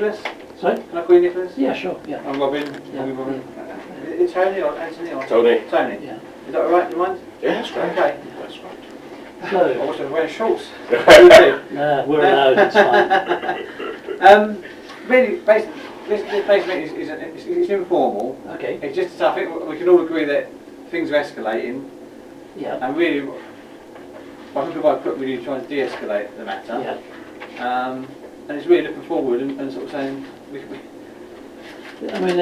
Nicholas? Sorry? Can I call you Nicholas? Yeah, sure. Yeah. I'm Robin. Yeah. Robin. It's Tony or Anthony or? Tony. Tony. Yeah. Is that alright? You mind? Yeah, that's right. Okay. That's right. I So, was wearing shorts. we're allowed, it's fine. Really, basically, it's informal. Okay. It's just, I think we can all agree that things are escalating, Yeah. and really, I think if I put really trying to de-escalate the matter. Yeah. And it's really looking forward and sort of saying, I mean,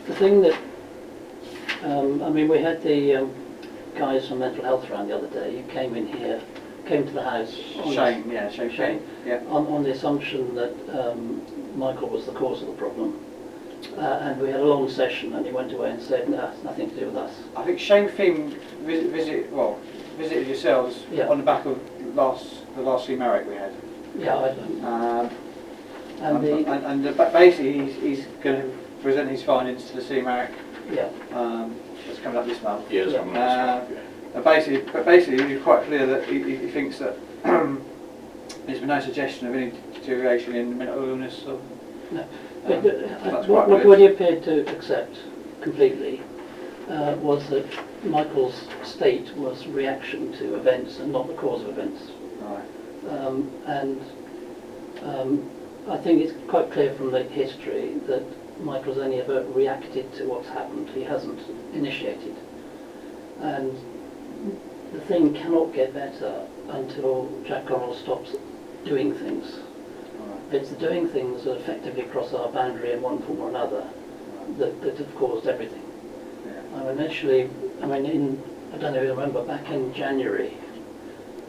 the thing that, I mean, we had the guys from mental health around the other day who came to the house. Shane, yeah. On the assumption that Michael was the cause of the problem. And we had a long session and he went away and said, no, it's nothing to do with us. I think Shane Finn visited yourselves on the back of the last CMARIC we had. Yeah, I don't. Basically he's going to present his findings to the CMARIC. Yeah. That's coming up this month. Yeah, it's coming up this month, yeah. But basically he's quite clear that he thinks that there's been no suggestion of any deterioration in mental illness. Or, no. What he appeared to accept completely was that Michael's state was reaction to events and not the cause of events. Right. I think it's quite clear from the history that Michael's only ever reacted to what's happened. He hasn't initiated. And the thing cannot get better until Jack Connell stops doing things. It's the doing things that effectively cross our boundary in one form or another that have caused everything. Yeah. Initially, I don't know if you remember, back in January,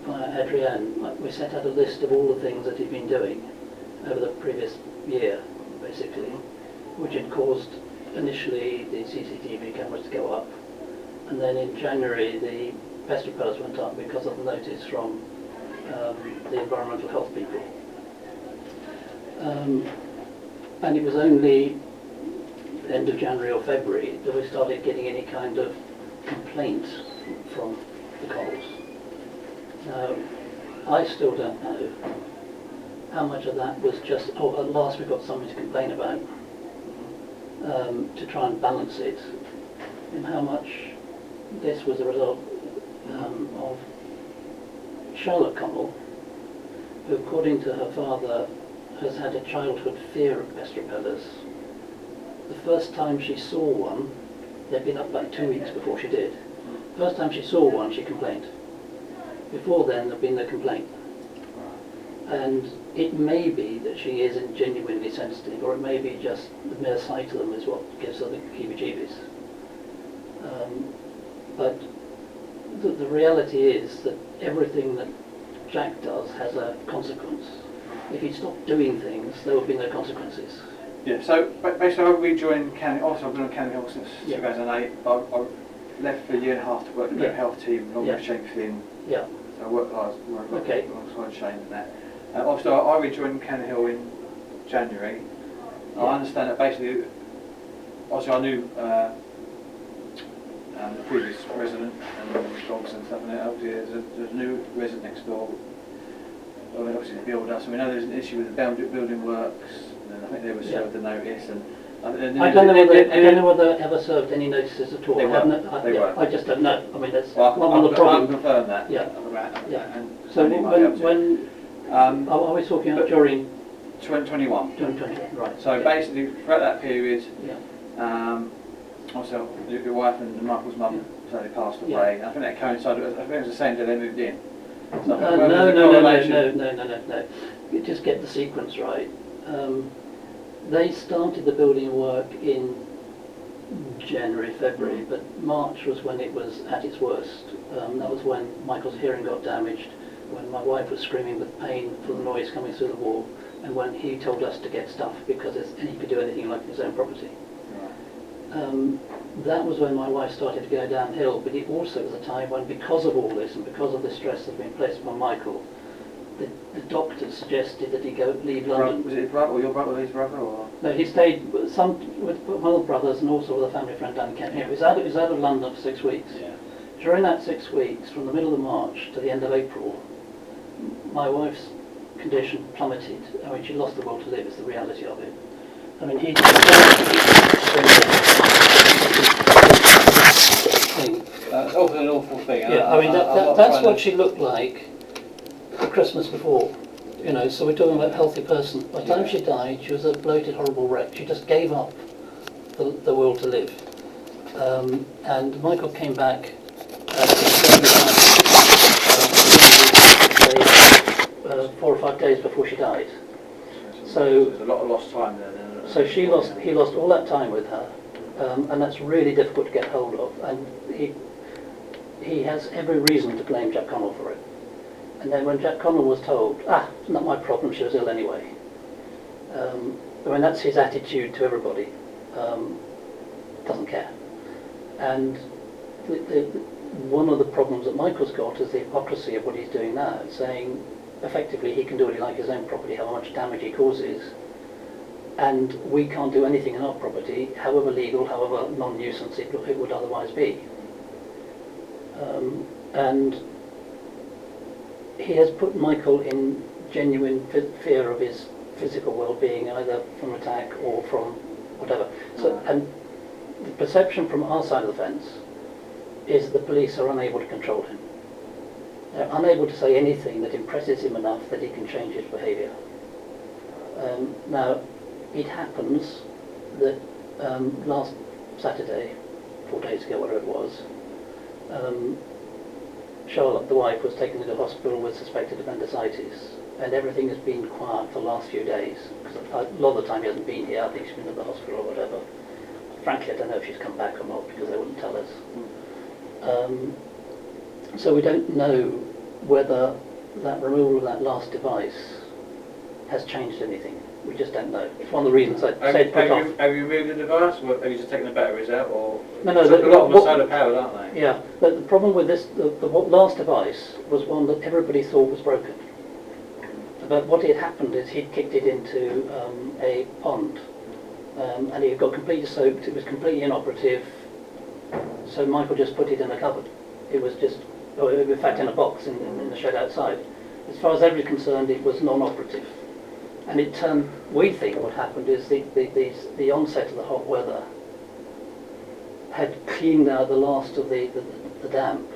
via Adrienne, we set out a list of all the things that he'd been doing over the previous year, basically, which had caused initially the CCTV cameras to go up, and then in January the pest repellers went up because of the notice from the environmental health people. And it was only end of January or February that we started getting any kind of complaint from the Connells. Now, I still don't know how much of that was just, at last we've got something to complain about, to try and balance it, and how much this was a result of Charlotte Connell, who, according to her father, has had a childhood fear of pest repellers. The first time she saw one, they'd been up like 2 weeks before she did. First time she saw one, she complained. Before then, there'd been no complaint. And it may be that she isn't genuinely sensitive, or it may be just the mere sight of them is what gives her the heebie-jeebies. But the reality is that everything that Jack does has a consequence. If he stopped doing things, there would be no consequences. Yeah, so basically I rejoined Canning, also I've been on Canning Hill since 2008, I left for a year and a half to work for the health team, along with Shane Flynn. Yeah. So I worked alongside Shane and that. Also I rejoined Canning Hill in January. I understand that basically, obviously I knew the previous resident and the dogs and stuff, and obviously there's a new resident next door. I mean, obviously the builder, so we know there's an issue with the building works, and I think they were served a notice. And I don't know whether they ever served any notices at all. They weren't. I just don't know. I mean, that's one of the problems. I can confirm that. Yeah. And so when are we talking about during 2021? 2020, right. So basically, throughout that period, also your wife and Michael's mum sadly passed away. I think that coincided. I think it was the same day they moved in. So no. You just get the sequence right. They started the building work in January, February, but March was when it was at its worst. That was when Michael's hearing got damaged, when my wife was screaming with pain for the noise coming through the wall, and when he told us to get stuff because he could do anything like his own property. That was when my wife started to go downhill, but it also was a time when, because of all this and because of the stress that had been placed upon Michael, the doctors suggested that he leave London. Was it his brother, or your brother, his brother, or? No, he stayed with one of the brothers and also with a family friend down in Kent. He was out of London for 6 weeks. Yeah. During that 6 weeks, from the middle of March to the end of April, my wife's condition plummeted. I mean, she lost the will to live, is the reality of it. I mean, he... That's awful an awful thing. Yeah, I mean, that's what she looked like the Christmas before. You know, so we're talking about a healthy person. By the time she died, she was a bloated, horrible wreck. She just gave up the will to live. And Michael came back 4 or 5 days before she died. So there's a lot of lost time there. So he lost all that time with her, and that's really difficult to get hold of. And he has every reason to blame Jack Connell for it. And then when Jack Connell was told, it's not my problem, she was ill anyway. I mean, that's his attitude to everybody. Doesn't care. And one of the problems that Michael's got is the hypocrisy of what he's doing now, saying effectively he can do what he likes his own property, how much damage he causes, and we can't do anything in our property, however legal, however non-nuisance it would otherwise be. And he has put Michael in genuine fear of his physical well-being, either from attack or from whatever. So, and the perception from our side of the fence is the police are unable to control him. They're unable to say anything that impresses him enough that he can change his behaviour. Now, it happens that last Saturday, 4 days ago, whatever it was, Charlotte, the wife, was taken to the hospital with suspected appendicitis, and everything has been quiet for the last few days, because a lot of the time he hasn't been here. I think she's been at the hospital or whatever. Frankly, I don't know if she's come back or not, because they wouldn't tell us. So we don't know whether that removal of that last device has changed anything. We just don't know. It's one of the reasons I said put off. Have you removed the device, or have you just taken the batteries out, or... No, a lot of them are solar powered, aren't they? Yeah, but the problem with this, the last device was one that everybody thought was broken. But what had happened is he'd kicked it into a pond, and it got completely soaked. It was completely inoperative, so Michael just put it in a cupboard. It was just, in fact, in a box in the shed outside. As far as everybody concerned, it was non-operative. And it turned, we think what happened is the onset of the hot weather had cleaned out the last of the damp.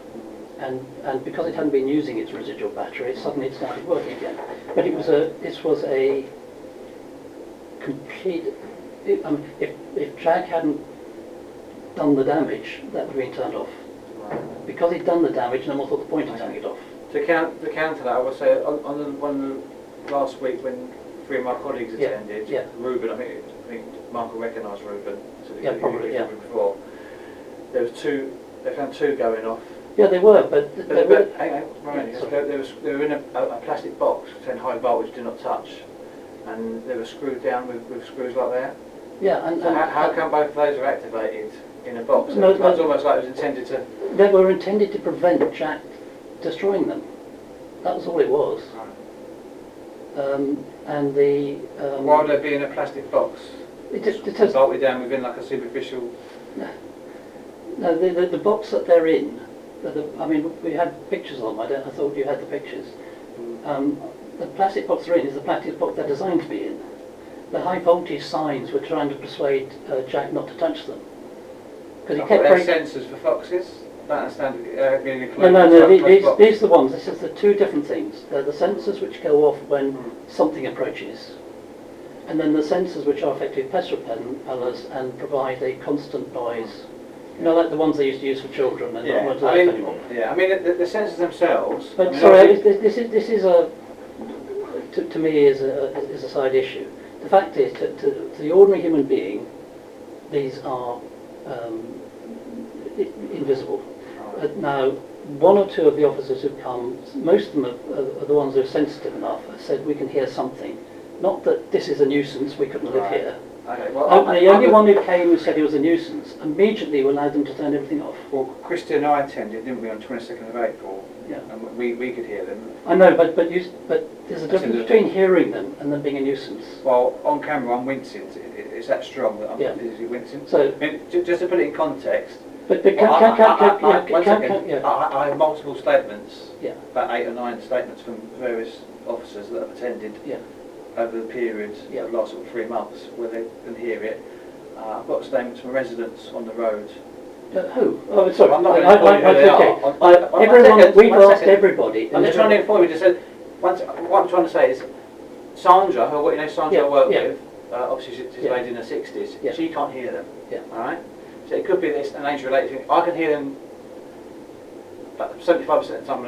And because it hadn't been using its residual battery, suddenly it started working again. But this was a complete, if Jack hadn't done the damage, that would have been turned off. Because he'd done the damage, no one thought the point of turning it off. To counter that, I would say on the one last week when 3 of my colleagues attended, Ruben, I think Michael recognised Ruben, so probably before. There was 2. They found 2 going off. Yeah, they were, but they were in a plastic box saying high voltage, do not touch, and they were screwed down with screws like that. Yeah, and so how come both of those are activated in a box? No, that's almost like it was intended to. They were intended to prevent Jack destroying them. That was all it was. Right. And the why would they be in a plastic box? It just bolted down within like a superficial. No, the box that they're in. I mean, we had pictures of them. I thought you had the pictures. The plastic box they're in is the plastic box they're designed to be in. The high voltage signs were trying to persuade Jack not to touch them. Because he kept sensors for foxes. I don't understand. No. These are the ones. This is the 2 different things. They're the sensors which go off when something approaches, and then the sensors which are effectively pest repellers and provide a constant noise. You know, like the ones they used to use for children and not ones anymore. Yeah, I mean the sensors themselves. But sorry, this is a to me is a side issue. The fact is, to the ordinary human being, these are invisible. Now, 1 or 2 of the officers who've come, most of them are the ones who are sensitive enough, have said we can hear something. Not that this is a nuisance, we couldn't live here. Okay, well, the only one who came who said he was a nuisance, immediately we allowed them to turn everything off. Well, Christy and I attended, didn't we, on 22nd of April? Yeah. And we could hear them. I know, but there's a difference between hearing them and them being a nuisance. Well, on camera I'm wincing. It's that strong that I'm wincing. So, I mean, just to put it in context. But I have multiple statements. Yeah. About 8 or 9 statements from various officers that have attended Yeah. over the period Yeah. of the last sort of 3 months where they can hear it. I've got statements from residents on the road. Who? Oh, sorry. I'm not going to tell you who they okay. are. One Everyone, second, we've one asked second. everybody. I'm just trying to inform you. Just said, what I'm trying to say is, Sandra, who you know Sandra Yeah, I work yeah. with, obviously she's Yeah. a lady in her 60s. Yeah. She can't hear them. Yeah. All right. So it could be this an age-related thing. I can hear them. About 75% of the time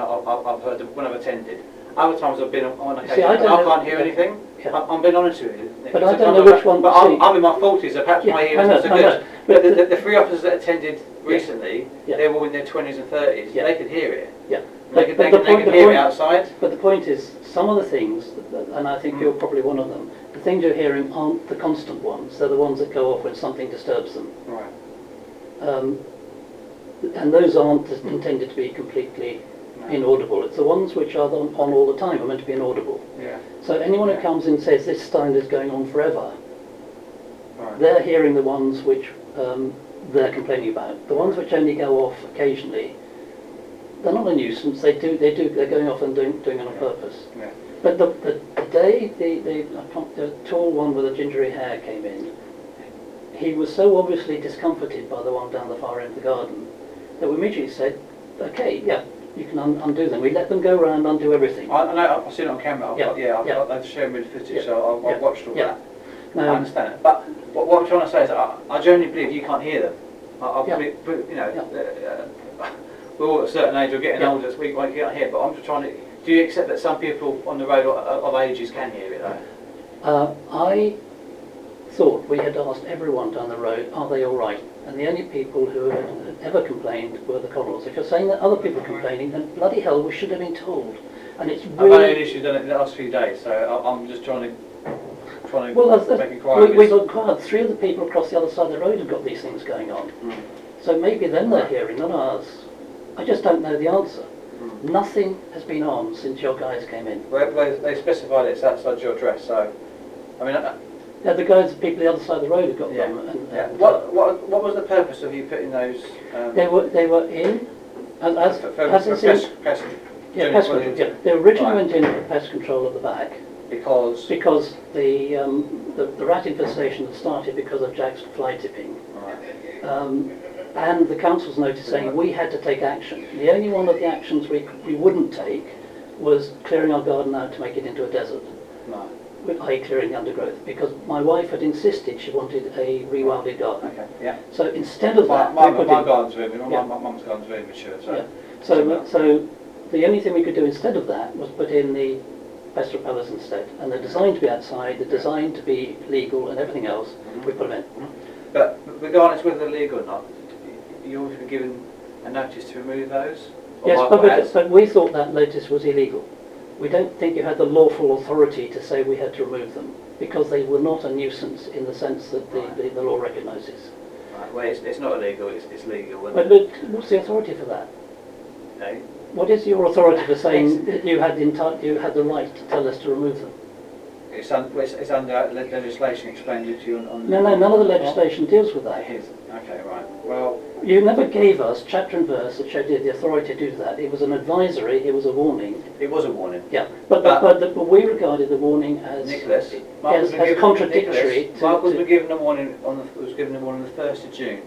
I've heard them when I've attended. Other times I've been on occasion, I and I don't know- can't hear yeah. anything. Yeah. I'm being honest with you. But I It's don't a know kind of- which one- But see- I'm in my 40s, so perhaps Yeah, my I hearing know, is I good. know. But But the 3 officers that attended recently, Yeah. they were all in their 20s and 30s. Yeah. They could hear it. Yeah. They could But the hear it point- outside. But the point is, some of the things, and I think you're probably one of them, the things you're hearing aren't the constant ones. They're the ones that go off when something disturbs them. Right. And those aren't intended to be completely inaudible. It's the ones which are on all the time are meant to be inaudible. Yeah. So anyone Yeah. who comes in and says this sound is going on forever, Right. they're hearing the ones which they're complaining about. The ones which only go off occasionally, they're not a nuisance. They're going off and doing it on purpose. Yeah. But the day the tall one with the gingery hair came in, he was so obviously discomforted by the one down the far end of the garden that we immediately said, okay, yeah, you can undo them. We let them go around, undo everything. I know. I've seen it on camera. They've shown me the footage, Yeah. so I've watched all Yeah. that. I understand it. But what I'm trying to say is, I genuinely believe you can't hear them. Yeah. You know, we're all at a certain age. We're getting Yeah. older, so we can't hear. But I'm just trying to. Do you accept that some people on the road of ages can hear it though? I thought we had asked everyone down the road, are they all right? And the only people who had ever complained were the Connells. If you're saying that other people are complaining, then bloody hell, we should have been told. And it's I've only had really... issues in the last few days, so I'm just trying to Well, make inquiries. we've inquired. 3 of the people across the other side of the road have got these things going on. So maybe then they're hearing, not ours. I just don't know the answer. Nothing has been on since your guys came in. Well, they specified it's outside your address, so I mean. Yeah, the guys, the people the other side of the road have got Yeah. them. And What was the purpose of you putting those? They were in as for it's in. pest Yeah, doing pest it control. Yeah, they originally Right. went in for pest control at the back because because the rat infestation had started because of Jack's fly tipping, right. and the council's notice saying we had to take action. The only one of the actions we wouldn't take was clearing our garden out to make it into a desert, No. i.e. clearing the undergrowth, because my wife had insisted she wanted a rewilded garden. Okay. Yeah. So instead of that, My we put in- garden's very. Yeah. My mum's garden's very mature. So. Yeah. So the only thing we could do instead of that was put in the pest repellers instead. And they're designed to be outside, they're designed to be legal and everything else, we put them in. But regardless whether they're legal or not, you always been given a notice to remove those. Or Yes, Michael has? but we thought that notice was illegal. We don't think you had the lawful authority to say we had to remove them, because they were not a nuisance in the sense that the law recognises. Right. Well, it's not illegal. It's legal. But what's the authority for that? Okay. What is your authority for saying that you had the right to tell us to remove them? It's under legislation explained to you on. No, none of the legislation deals with that. It is. Okay, right. Well, You never gave us chapter and verse that showed you the authority to do that. It was an advisory, it was a warning. it was a warning. Yeah, but we regarded the warning as Nicholas, as contradictory. Michael's been given a warning was given a warning on the 1st of June.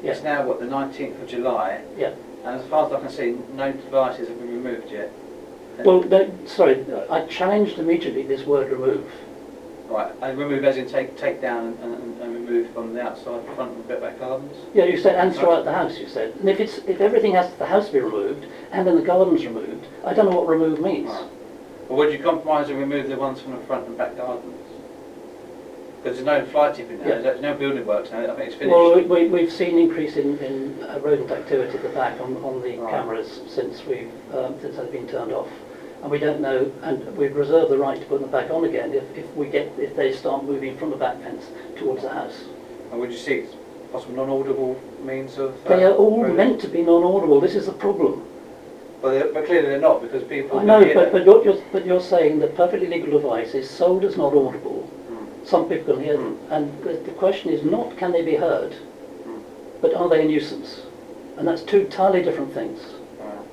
Yeah. It's now what, the 19th of July, Yeah. and as far as I can see, no devices have been removed yet. Well, no, sorry, I challenged immediately this word remove. Right, and remove as in take down and remove from the outside, front and back gardens. Yeah, you said, and throughout the house, you said. And if everything has the house to be removed, and then the garden's removed, I don't know what remove means. Right. Or would you compromise and remove the ones from the front and back gardens? Because there's no fly tipping now, Yeah. there's no building works now, I think it's finished. Well, we've seen increase in rodent activity at the back on the Right. cameras since they've been turned off. And we don't know, and we've reserved the right to put them back on again if they start moving from the back fence towards the house. And would you seek possible non-audible means of... They are all removing? meant to be non-audible. This is the problem. But clearly they're not, because people... I know, can hear them. but you're saying that perfectly legal devices sold as not audible. Some people can hear them, and the question is not can they be heard, but are they a nuisance? And that's two entirely different things. Right.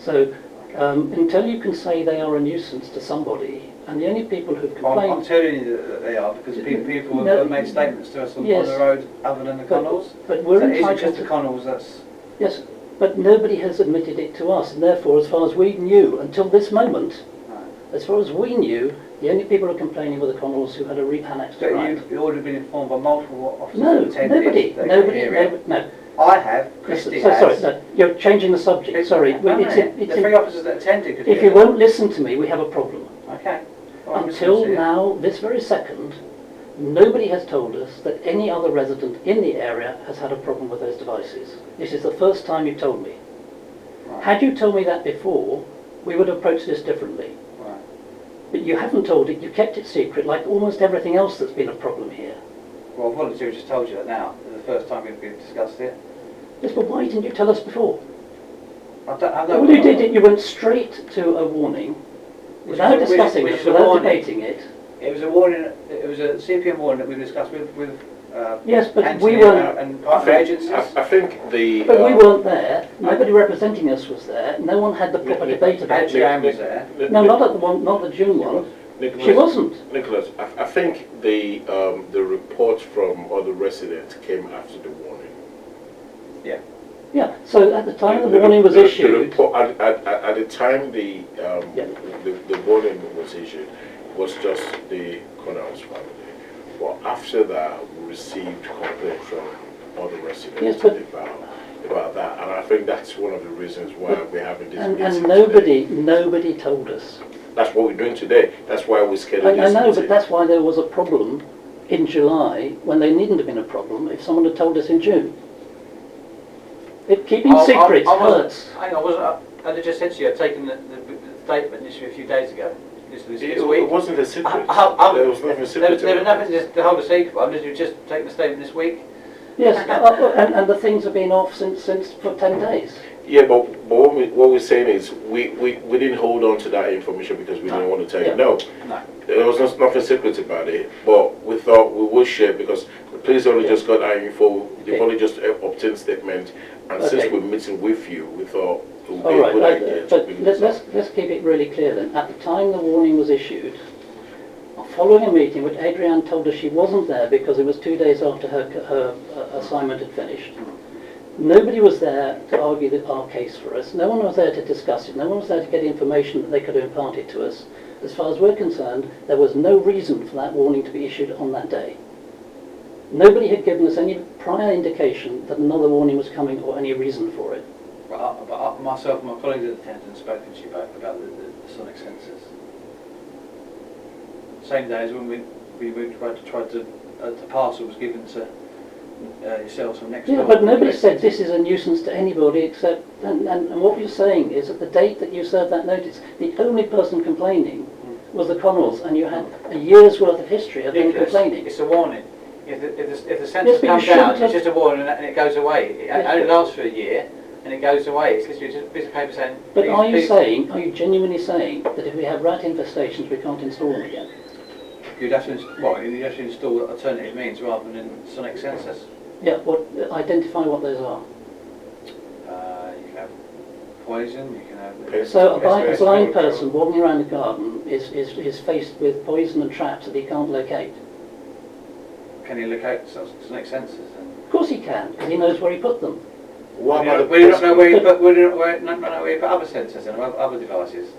So Until you can say they are a nuisance to somebody, and the only people who've I'm complained... telling you that they are, because people have made statements to us on Yes. the road other than the Connells. But we're So it isn't entitled just to... the Connells, that's... Yes, but nobody has admitted it to us, and therefore, as far as we knew, until this moment, Right. as far as we knew, the only people who were complaining were the Connells who had a annexed But right. you've already been informed by multiple officers No, who attended nobody, that nobody, hearing. no. I have, So, Christy sorry, has. no, you're changing the subject, sorry. The three officers that attended could If hear you that. won't listen to me, we have a problem. Okay. Well, I'm Until listening to you. now, this very second, nobody has told us that any other resident in the area has had a problem with those devices. This is the first time you've told me. Right. Had you told me that before, we would have approached this differently. Right. But you haven't told it, you kept it secret, like almost everything else that's been a problem here. Well, volunteer just told you that now. It's the first time we've discussed it. Yes, but why didn't you tell us before? I know. All you did, you went straight to a warning, without discussing it, without debating it. It was a warning, it was a CPM warning that we discussed with Yes, but Anthony we weren't... and partner agencies. I think the... But we weren't there, nobody representing us was there, no one had the proper debate about it. Adrian was there. No, not at the one, not the June one. Nicholas, She wasn't. Nicholas, I think the report from other residents came after the warning. Yeah. Yeah, so at the time the warning was The issued... report, at the time the warning was issued, was just the Connells family. Well, after that, we received complaints from other residents Yes, but- about that, and I think that's one of the reasons why we're having this meeting And today. nobody told us. That's what we're doing today. That's why we scheduled I this know, meeting. but that's why there was a problem in July, when there needn't have been a problem if someone had told us in June. Keeping secrets hurts. Hang on, I just said to you, I'd taken the statement literally a few days ago. This It week. wasn't a secret. There There was nothing secret. was nothing to hold a secret. I'm just taking the statement this week. Yes, and the things have been off since for 10 days. Yeah, but what we're saying is we didn't hold on to that information because we didn't want to tell you. No, No. there was nothing secret about it, but we thought we would share because the police only just got our info, they've only just obtained statement, and since we're meeting with you, we thought it would be All a good right, idea to but bring this up. let's keep it really clear then. At the time the warning was issued, following a meeting which Adrienne told us she wasn't there because it was 2 days after her assignment had finished, nobody was there to argue our case for us. No one was there to discuss it. No one was there to get information that they could impart it to us. As far as we're concerned, there was no reason for that warning to be issued on that day. Nobody had given us any prior indication that another warning was coming or any reason for it. But myself and my colleagues at attended and spoken to you about the sonic sensors. Same day as when we tried to the parcel was given to yourselves from next door. Yeah, but nobody said this is a nuisance to anybody except, and what you're saying is at the date that you served that notice, the only person complaining was the Connells, and you had a year's worth of history of them complaining. It's a warning. If the Yes, sensors but come you down, shouldn't it's just a warning and it goes away. It Yes, only but- lasts for a year and it goes away. It's literally just a piece of paper saying... But please- are you please- saying, are you genuinely saying that if we have rat infestations we can't install them again? You'd have to install alternative means rather than sonic sensors. Yeah, identify what those are. You can have poison, you can have... Pest. So a Yes, blind yes. person walking around the garden is faced with poison and traps that he can't locate. Can you locate sonic sensors? Of course he can, because he knows where he put them. What We about don't, the we don't pest know where you control? put, we don't know where you put other sensors and other devices.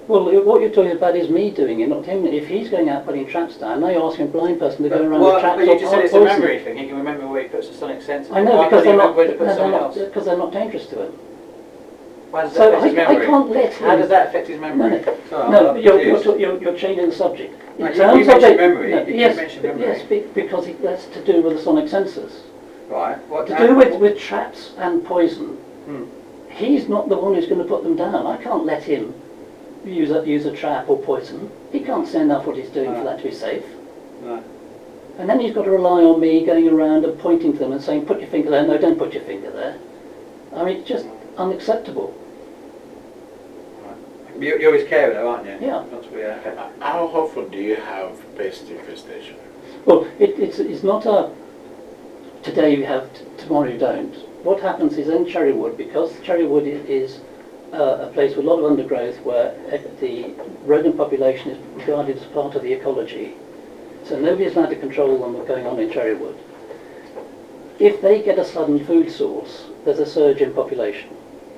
Well, what you're talking about is me doing it, not him. If he's going out putting traps down, now you're asking a blind person to go around with traps but or you just said it's a poison. memory thing. He can remember where he puts the sonic sensor. I know, Why because can't he they're not, remember where to put something else? because they're not dangerous to him. Why does that So affect his I memory? can't let him... How does that affect his No, memory? no, Sorry, no, I'm you're confused. changing the subject. No, you mentioned of memory, no, you yes, mentioned memory. yes, because that's to do with the sonic sensors. Right. What To do with traps and poison. Hmm. He's not the one who's going to put them down. I can't let him use a trap or poison. He can't say enough what he's doing for that to be safe. No. And then he's got to rely on me going around and pointing to them and saying, put your finger there. No, don't put your finger there. I mean, it's just unacceptable. You're his carer though, aren't you? Yeah. That's weird. Okay. How often do you have pest infestation? Well, it's not a today you have, tomorrow you don't. What happens is in Cherrywood, because Cherrywood is a place with a lot of undergrowth where the rodent population is regarded as part of the ecology. So nobody's allowed to control them what's going on in Cherrywood. If they get a sudden food source, there's a surge in population.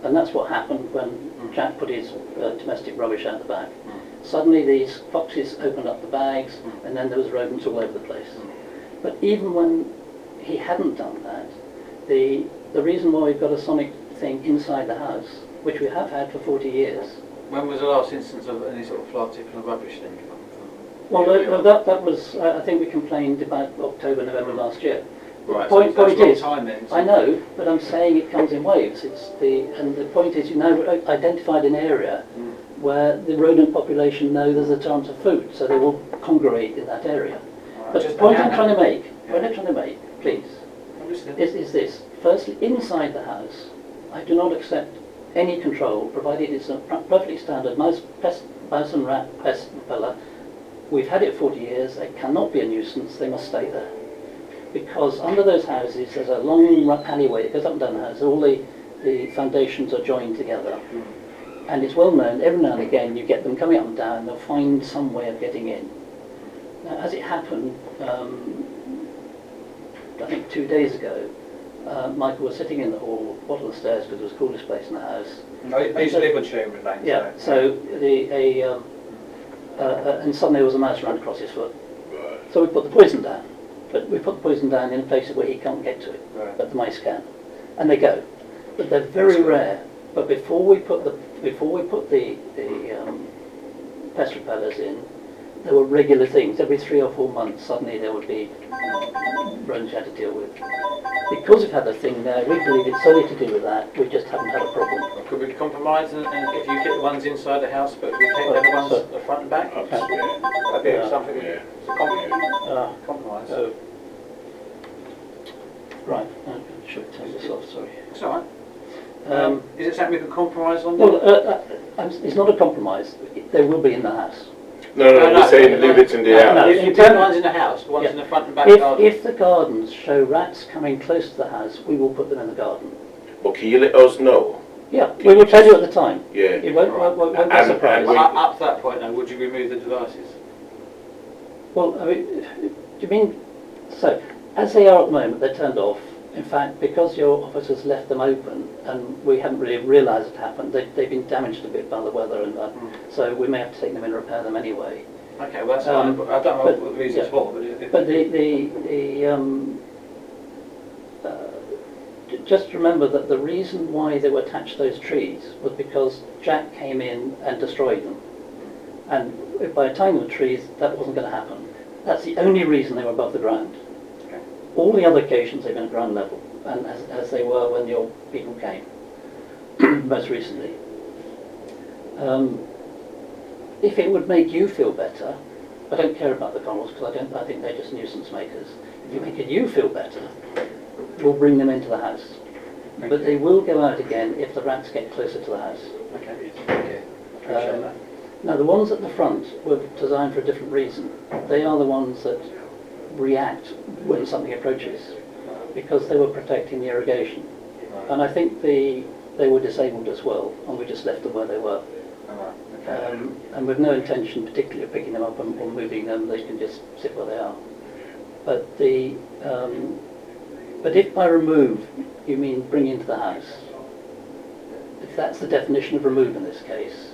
And that's what happened when Jack put his domestic rubbish out the back. Suddenly these foxes opened up the bags, and then there was rodents all over the place. But even when he hadn't done that, the reason why we've got a sonic thing inside the house, which we have had for 40 years. When was the last instance of any sort of fly tipping of rubbish then? Well, that was, I think we complained about October, November last year. Right, Point so that's a long is, time then. So I know, but I'm saying it comes in waves. And the point is, you now identified an area where the rodent population know there's a chance of food, so they will congregate in that area. But the point I'm trying to make, please, is this. Firstly, inside the house, I do not accept any control, provided it's a perfectly standard mouse and rat pest repeller. We've had it 40 years, it cannot be a nuisance, they must stay there. Because under those houses there's a long alleyway that goes up and down the house, all the foundations are joined together. And it's well known, every now and again you get them coming up and down, they'll find some way of getting in. Now, as it happened, I think 2 days ago, Michael was sitting in the hall, bottom of the stairs, because it was the coolest place in the house. I used to live on Cherrywood Lane. Yeah, so and suddenly there was a mouse around across his foot. So we put the poison down. But we put the poison down in places where he can't get to it, but the mice can. And they go. But they're very rare. But before we put the pest repellers in, there were regular things. Every 3 or 4 months, suddenly there would be rodents you had to deal with. Because we've had the thing there, we believe it's solely to do with that. We just haven't had a problem. Could we compromise and if you get the ones inside the house, but we take the other ones at the front and back? Absolutely. That'd be something. Yeah. Compromise. Right, I should turn this off, sorry. It's all right. Is it something we can compromise on? Well, it's not a compromise. They will be in the house. No, we're saying leave it in the house. If you put ones in the house, ones in the front and back garden. If the gardens show rats coming close to the house, we will put them in the garden. But can you let us know? Yeah, we will tell you at the time. Yeah. It won't be a surprise. Up to that point, now, would you remove the devices? Well, I mean, do you mean, so, as they are at the moment, they're turned off. In fact, because your officers left them open, and we haven't really realised it happened, they've been damaged a bit by the weather, and so we may have to take them in and repair them anyway. Okay, well that's fine. I don't know what the reasons for, but just remember that the reason why they were attached to those trees was because Jack came in and destroyed them. And by the time of the trees, that wasn't going to happen. That's the only reason they were above the ground. Okay. All the other occasions they've been at ground level, and as they were when your people came, most recently. If it would make you feel better, I don't care about the corals because I think they're just nuisance makers. If you make you feel better, we'll bring them into the house. But they will go out again if the rats get closer to the house. Okay. Appreciate that. Now the ones at the front were designed for a different reason. They are the ones that react when something approaches because they were protecting the irrigation. And I think they were disabled as well, and we just left them where they were. And with no intention particularly of picking them up or moving them, they can just sit where they are. But if by remove you mean bring into the house, if that's the definition of remove in this case,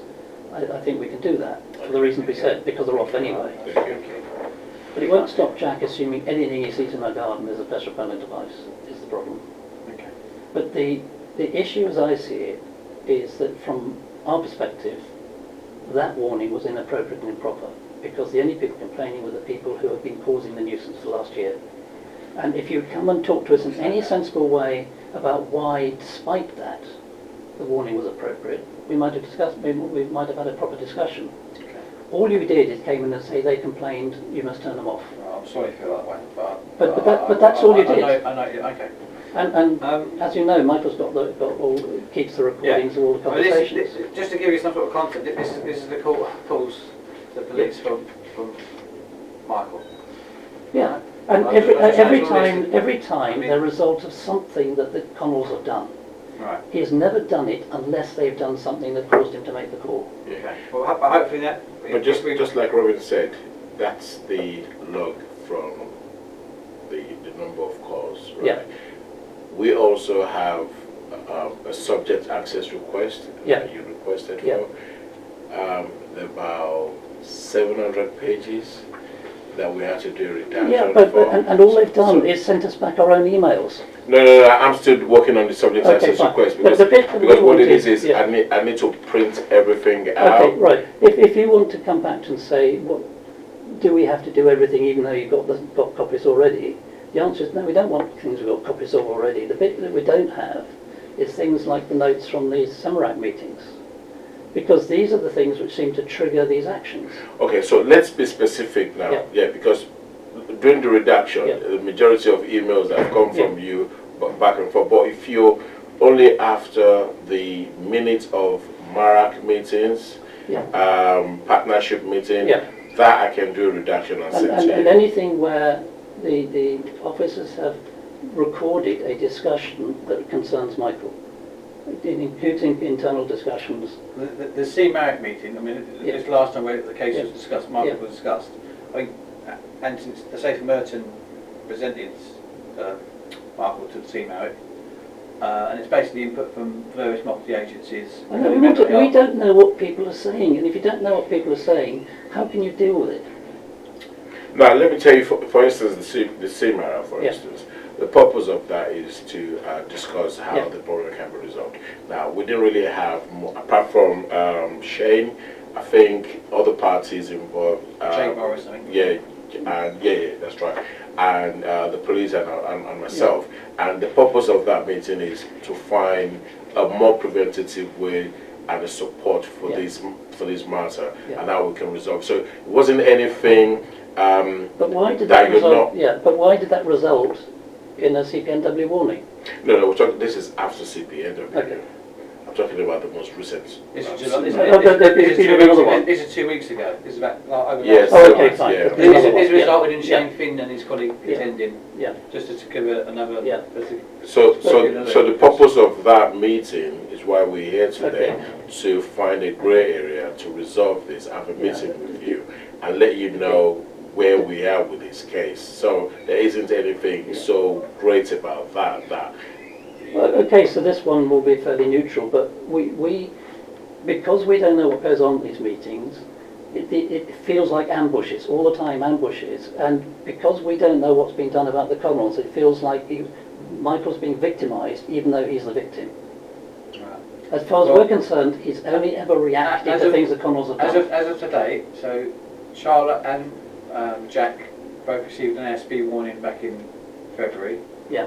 I think we can do that for the reasons we said, because they're off anyway. But it won't stop Jack assuming anything he sees in our garden is a pest repellent device, is the problem. Okay. But the issue as I see it is that from our perspective, that warning was inappropriate and improper, because the only people complaining were the people who have been causing the nuisance for the last year. And if you come and talk to us in any sensible way about why, despite that, the warning was appropriate, we might have had a proper discussion. Okay. All you did is came in and say they complained, you must turn them off. Well, I'm sorry to feel that way, but that's all you did. I know, okay. And as you know, Michael's keeps the recordings of all the conversations. Just to give you some sort of context, this is the call calls to the police from Michael. Yeah, and every time they're a result of something that the Connells have done. Right. He has never done it unless they've done something that caused him to make the call. Yeah. Okay. Well, hopefully that. But just like Robin said, that's the log from the number of calls, right? Yeah. We also have a subject access request Yeah. that you requested Yeah. for. About 700 pages that we had to do redaction Yeah, but for. and all they've done So- is sent us back our own emails. No, I'm still working on the subject Okay, access fine. request But because, the bit that we because what it wanted- is yeah. I need to print everything out. Okay, right. If you want to come back and say, what, do we have to do everything even though you've got copies already? The answer is no, we don't want things we've got copies of already. The bit that we don't have is things like the notes from these SAMRAC meetings. Because these are the things which seem to trigger these actions. Okay, so let's be specific now. Yeah. Because during the redaction, Yeah. the majority of emails that have come from Yeah. you back and forth. But if you're only after the minutes of MARAC meetings, Yeah. partnership meeting, Yeah. that I can do a redaction and send to And you. anything where the officers have recorded a discussion that concerns Michael, including internal discussions. The CMARIC meeting, I mean, Yeah. this last time where the case was Yeah. discussed, Michael Yeah. was discussed, I think, and since the Safe Merton presented Michael to the CMARIC, and it's basically input from various multi agencies. I know, we don't know what people are saying, and if you don't know what people are saying, how can you deal with it? Now, let me tell you, for instance, the CMARA, for Yeah. instance, the purpose of that is to discuss how Yeah. the problem can be resolved. Now, we didn't really have more, apart from Shane, I think other parties involved. Jake Morris, I think. Yeah, that's right. And the police and myself. And the purpose of that meeting is to find a more preventative way and a support for Yeah. this matter, Yeah. and how we can resolve. So it wasn't anything. But why did that that you're result? not- Yeah, but why did that result in a CPNW warning? No, we're talking. This is after CPN. Okay. I'm talking about the most recent. This is uh, July. This You've got another one? this is 2 weeks ago. This is about over Yes. Oh, last okay, night. fine. Yeah. There's This another one. resulted in Yeah. Shane Finn and his colleague Yeah. attending, Yeah, just to give it another. Yeah. So the purpose of that meeting is why we're here today, Okay. to find a grey area to resolve this, have a Yeah. meeting with you, and let you know where we are with this case. So there isn't anything Yeah. so great about that. well, okay, so this one will be fairly neutral, but we because we don't know what goes on in these meetings, it feels like ambushes, all the time ambushes, and because we don't know what's been done about the Connells, it feels like Michael's being victimised even though he's the victim. As far as Well, we're concerned, he's only ever reacted as to of- things the Connells have As done. of today, so Charlotte and Jack both received an ASB warning back in February. Yeah,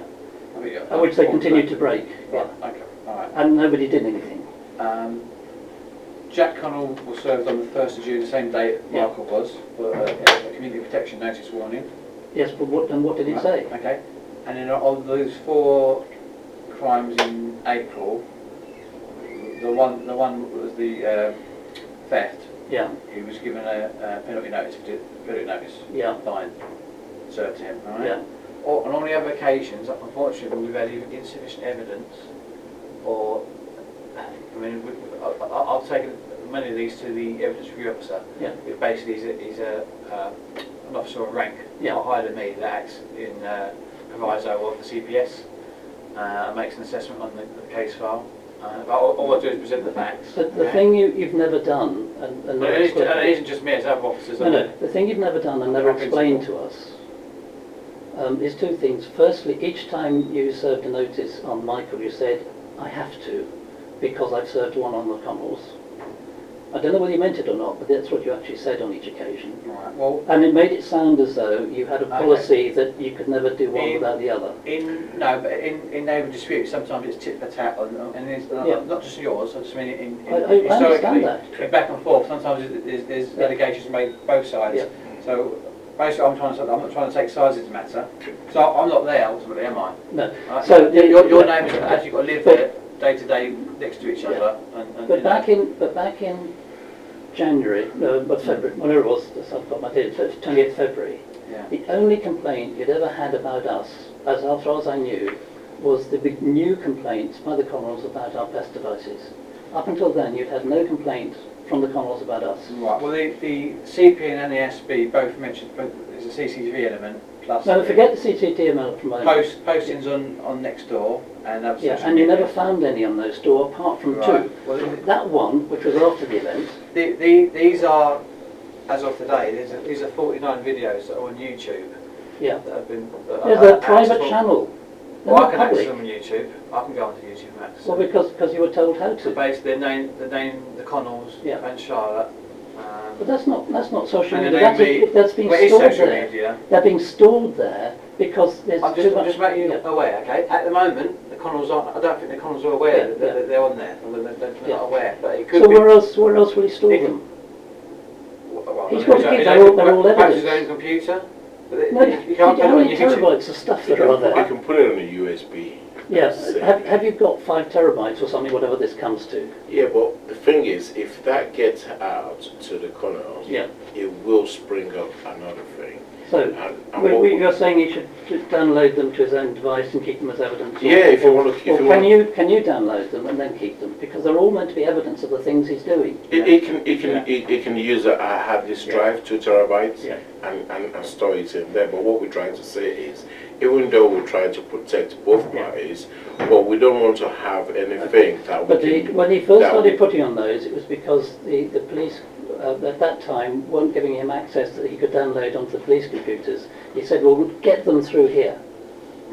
I think, which they continued to break, yeah, Right, okay, all right. and nobody did anything. Jack Connell was served on the 1st of June, the same day that Yeah. Michael was, for a community protection notice warning. Yes, but what did it say? Okay, and then of those 4 crimes in April, the one was the theft. Yeah, He was given a penalty notice, yeah, fine, served to him, all right? yeah, On all the other occasions, unfortunately, we've had either insufficient evidence or, I mean, I've taken many of these to the evidence review officer. yeah, Who basically is an officer of rank, Yeah. not higher than me, that acts in proviso of the CPS, and makes an assessment on the case file. But all I do is present the facts. But the okay? thing you've never done, and But it isn't just me, it's other officers. no, the thing you've never done and never explained to us is 2 things. Firstly, each time you served a notice on Michael, you said, I have to, because I've served one on the Connells. I don't know whether you meant it or not, but that's what you actually said on each occasion. All right, well, And it made it sound as though you had a Okay. policy that you could never do one In- without the other. in neighbour disputes, sometimes it's tit for tat, and it's Yeah. not just yours, I just mean in I understand historically, that. in back and forth, sometimes there's Yeah. allegations made both sides. Yeah. So basically I'm not trying to take sides in the matter, so I'm not there ultimately, am I? No. Right? So your name has actually got to live But- there day to day next to each Yeah. other. And But back in January, no, but February, whatever it was, I've got my date, 28th February, yeah. the only complaint you'd ever had about us, as far as I knew, was the big new complaints by the Connells about our pest devices. Up until then, you'd had no complaints from the Connells about us. Right. Well, the CP and NASB both mentioned there's a CCTV element plus. No, forget the CCTV element from postings on Nextdoor and other yeah, social and you media. never found any on those store apart from Right. two. Well, That one, which was after the event. These are, as of today, these are 49 videos that are on YouTube. Yeah. That have been. There's a private channel. They're Well, I not can access public. them on YouTube. I can go onto YouTube and access Well, them. because you were told how So to. basically, the name, the Connells Yeah. and Charlotte. But that's not social And media. then they- That's being well, it is stored social there. media. They're being stored there because there's I'm too just, much. just making you yeah. aware, okay? At the moment, the Connells aren't. I don't think the Connells are aware Yeah, that they're on there. Or they're Yeah. not aware, but it could So be. where else will he store It- them? Well, He's I got mean, to keep his they're own- all perhaps his evidence. own computer. But No, you can't put it how on many YouTube. terabytes of stuff You that are on can, you there? can put it on a USB. Yeah, Save have you got 5 terabytes or something, whatever this comes to? Yeah, but the thing is, if that gets out to the Connells, Yeah. it will spring up another thing. So, And what you're saying he should download them to his own device and keep them as evidence? Yeah, if you want to. Or can you download them and then keep them? Because they're all meant to be evidence of the things he's doing. It can use a hard disk drive, 2 terabytes, Yeah. and store it in there. But what we're trying to say is, even though we're trying to protect both parties, but we don't want to have anything that we But can. when he first that started we- putting on those, it was because the police at that time weren't giving him access that he could download onto the police computers. He said, well, we'll get them through here.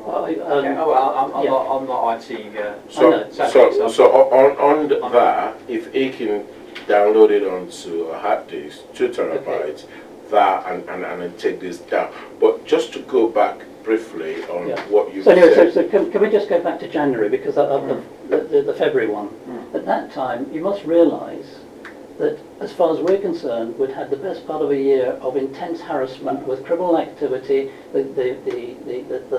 Okay. Oh, well, I'm yeah. not IT. So, savvy, so on that, if he can download it onto a hard disk, 2 terabytes, that and then take this down. But just to go back briefly on Yeah. what you So anyway, said. so can we just go back to January, because of the February one. At that time, you must realise that as far as we're concerned, we'd had the best part of a year of intense harassment with criminal activity, the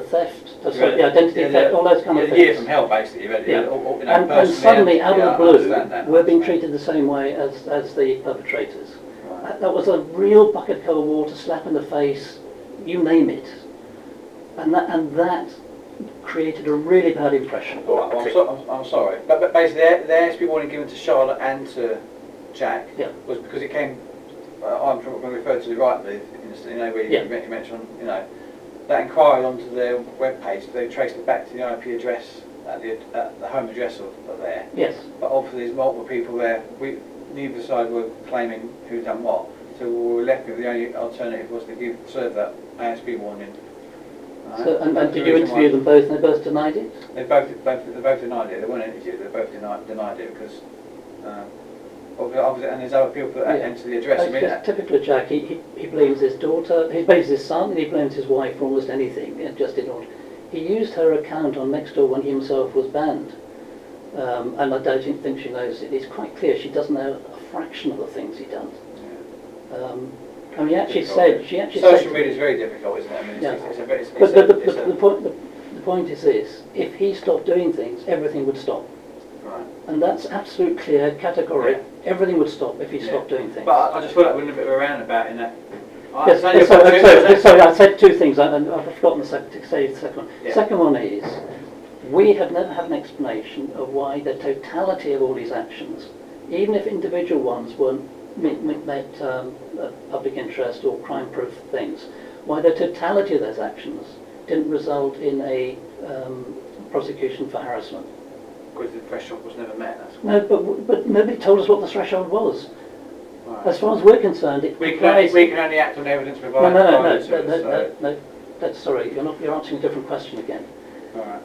theft, the identity theft, all those kind of A year things. from hell, basically. But, Yeah. you know, And personally, suddenly, out yeah, of I the understand blue, that. we're being treated the same way as the perpetrators. Right. That was a real bucket of cold water, slap in the face, you name it. And that created a really bad impression. Well, I'm sorry, but basically the ASB warning given to Charlotte and to Jack Yeah. was because it came. I'm going to refer to the right move. You know, where Yeah. you mentioned, you know, that inquiry onto their webpage. They traced it back to the IP address at the home address of there. Yes. But obviously, there's multiple people there. Neither side were claiming who done what. So we were left with the only alternative was to serve that ASB warning. So, and That's did the you reason interview why- them both and they both denied it? They both denied it. They weren't interviewed. They both denied it because obviously, and there's other people that Yeah. enter the address. I mean, That's typical Jack. He blames his daughter, he blames his son, and he blames his wife for almost anything. Just in order. He used her account on Nextdoor when he himself was banned, and I don't think she knows it. It's quite clear she doesn't know a fraction of the things he done. I mean, she actually social said, media is very difficult, isn't it? I mean, Yeah. it's the point is this: if he stopped doing things, everything would stop. right. And that's absolute clear, categoric. Everything would stop if he stopped doing things. But I just feel like we're in a bit of a roundabout in that. I Yes, understand your sorry, point, isn't it? sorry, I said two things, and I've forgotten to say the second one. Yeah. Second one is, we have never had an explanation of why the totality of all these actions, even if individual ones weren't met public interest or crime-proof things, why the totality of those actions didn't result in a prosecution for harassment. Because the threshold was never met. That's No, but nobody told us what the threshold was. right. As far as we're concerned, it We applies... can only act on evidence No, provided. no, that's sorry, you're answering a different question again. All right.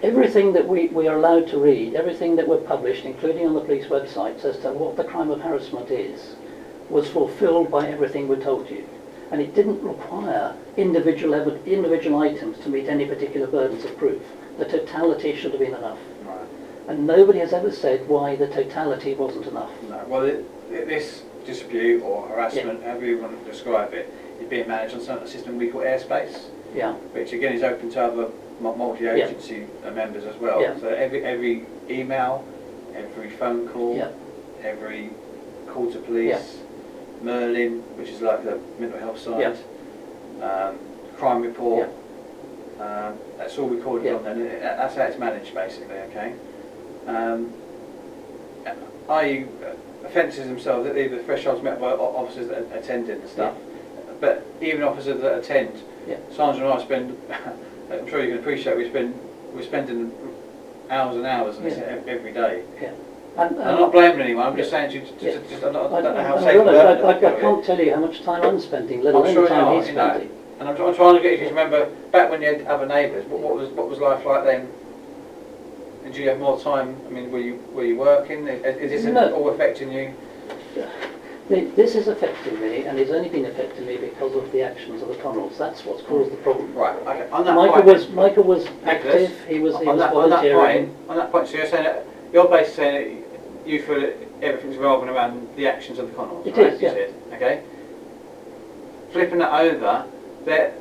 Everything that we are allowed to read, everything that we're published, including on the police websites, as to what the crime of harassment is, was fulfilled by everything we told you. And it didn't require individual items to meet any particular burdens of proof. The totality should have been enough. Right. And nobody has ever said why the totality wasn't enough. No. Well, this dispute or harassment, however you want to describe it, is being managed on a system we call Airspace, Yeah. which again is open to other multi-agency members as well. Yeah. So every email, every phone call, Yeah. every call to police, Merlin, which is like the mental health side, crime report, That's all recorded on there. That's how it's managed, basically. Okay. Are you offences themselves? That the thresholds met by officers that attended and stuff. But even officers that attend, Sandra and I spend. I'm sure you can appreciate we're spending hours and hours on this every day. Yeah. And I'm not blaming anyone. I'm just saying to you, I don't know how safe. I can't tell you how much time I'm spending, let alone the time he's spending. And I'm trying to get you to remember back when you had other neighbours. What was life like then? And do you have more time? I mean, were you working? Is this all affecting you? This is affecting me, and it's only been affecting me because of the actions of the Connells. That's what's caused the problem. Right. Okay. On that Michael was active. He was volunteering. On that point, so you're saying that you're basically saying that you feel that everything's revolving around the actions of the Connells. It right? is. Yeah. You said, okay. Flipping that over, their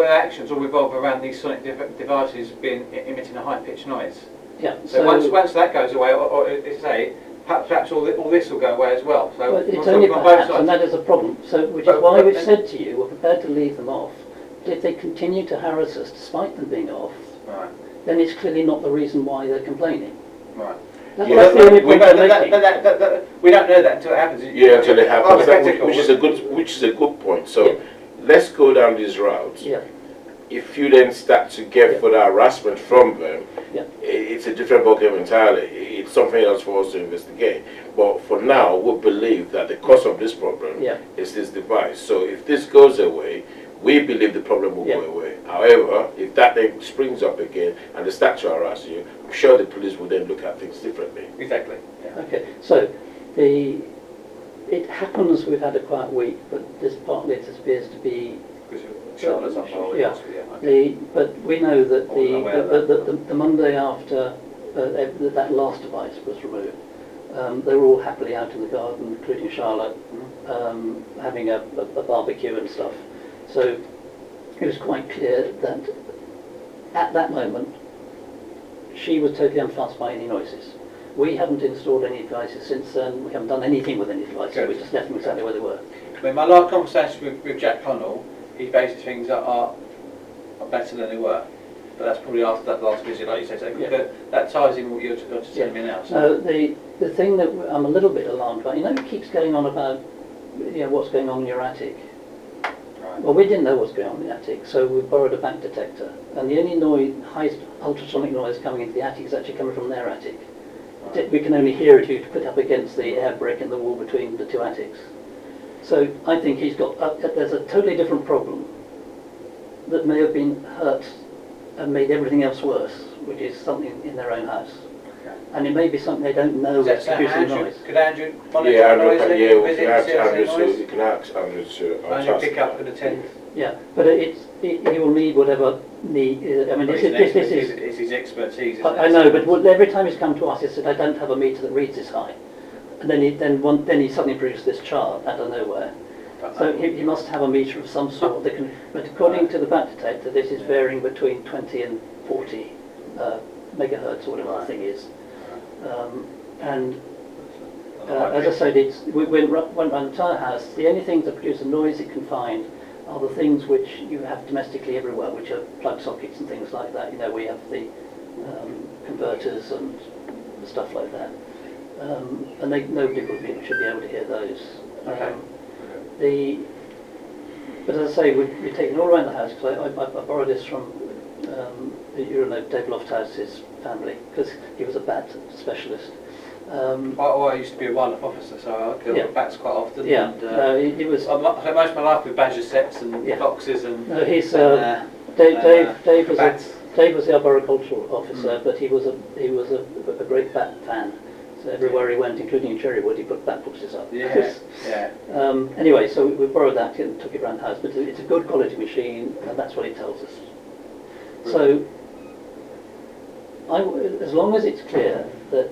actions all revolve around these sonic devices emitting a high-pitched noise. Yeah. So once that goes away, or say, perhaps all this will go away as well. So well, it's only perhaps, and that is a problem. So, which is why we've said to you, we're prepared to leave them off. But if they continue to harass us despite them being off, then it's clearly not the reason why they're complaining. Right. That's the only point I'm making. We don't know that until it happens. Yeah, until it happens. Which is a good point. So let's go down these routes. Yeah. If you then start to get further harassment from them, it's a different ballgame entirely. It's something else for us to investigate. But for now, we believe that the cause of this problem is this device. So if this goes away, we believe the problem will go away. However, if that then springs up again and they start to harass you, I'm sure the police will then look at things differently. Exactly. Yeah. Okay. So it happens we've had a quiet week, but this partly it appears to be. But we know that the Monday after that last device was removed, they were all happily out in the garden, including Charlotte, having a barbecue and stuff. So it was quite clear that at that moment she was totally unfussed by any noises. We haven't installed any devices since then. We haven't done anything with any devices. We just left them exactly where they were. I mean, my last conversation with Jack Connell, he basically things are better than they were. But that's probably after that last visit, like you said. So that ties in what you're just telling me now. So. The thing that I'm a little bit alarmed about, he keeps going on about what's going on in your attic. Right. Well, we didn't know what's going on in the attic, so we borrowed a back detector. And the only highest ultrasonic noise coming into the attic is actually coming from their attic. Right. We can only hear it if you put up against the air brake in the wall between the two attics. So I think he's got, there's a totally different problem that may have been hurt and made everything else worse, which is something in their own house. Okay. And it may be something they don't know that's producing noise. Could Andrew monitor the noise? We can ask Andrew to Andrew pick up and attend. Yeah, but he will need whatever need. I mean, this is it's his expertise. I know, but every time he's come to us, he said, "I don't have a meter that reads this high." And then he suddenly produced this chart out of nowhere. So he must have a meter of some sort that can. But according to the back detector, this is varying between 20 and 40 megahertz, or whatever the thing is. And as I said, we went around the entire house. The only things that produce a noise it can find are the things which you have domestically everywhere, which are plug sockets and things like that. We have the converters and stuff like that. And nobody should be able to hear those. But as I say, we've taken all around the house, because I borrowed this from Dave Lofthouse's family, because he was a bat specialist. I used to be a wildlife officer, so I deal with bats quite often. Yeah, and, he was. I spent most of my life with badger sets and foxes and. No, he's Dave was the arboricultural officer, but he was a great bat fan. So everywhere he went, including in Cherrywood, he put bat boxes up. Anyway, so we borrowed that and took it around the house. But it's a good quality machine, and that's what it tells us. So, as long as it's clear that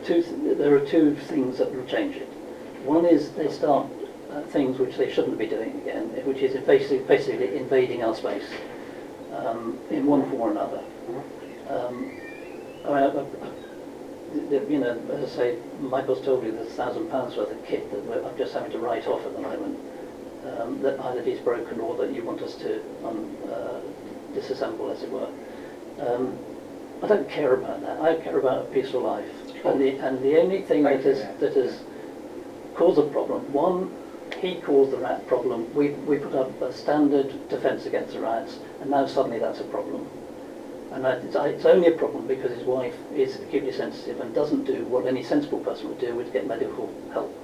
there are two things that will change it. One is they start things which they shouldn't be doing again, which is basically invading our space in one form or another. As I say, Michael's told me there's £1,000 worth of kit that I'm just having to write off at the moment. that either he's broken or that you want us to disassemble, as it were. I don't care about that. I care about a peaceful life. And the only thing that has caused a problem, one, he caused the rat problem. We put up a standard defence against the rats, and now suddenly that's a problem. And it's only a problem because his wife is acutely sensitive and doesn't do what any sensible person would do, which is get medical help.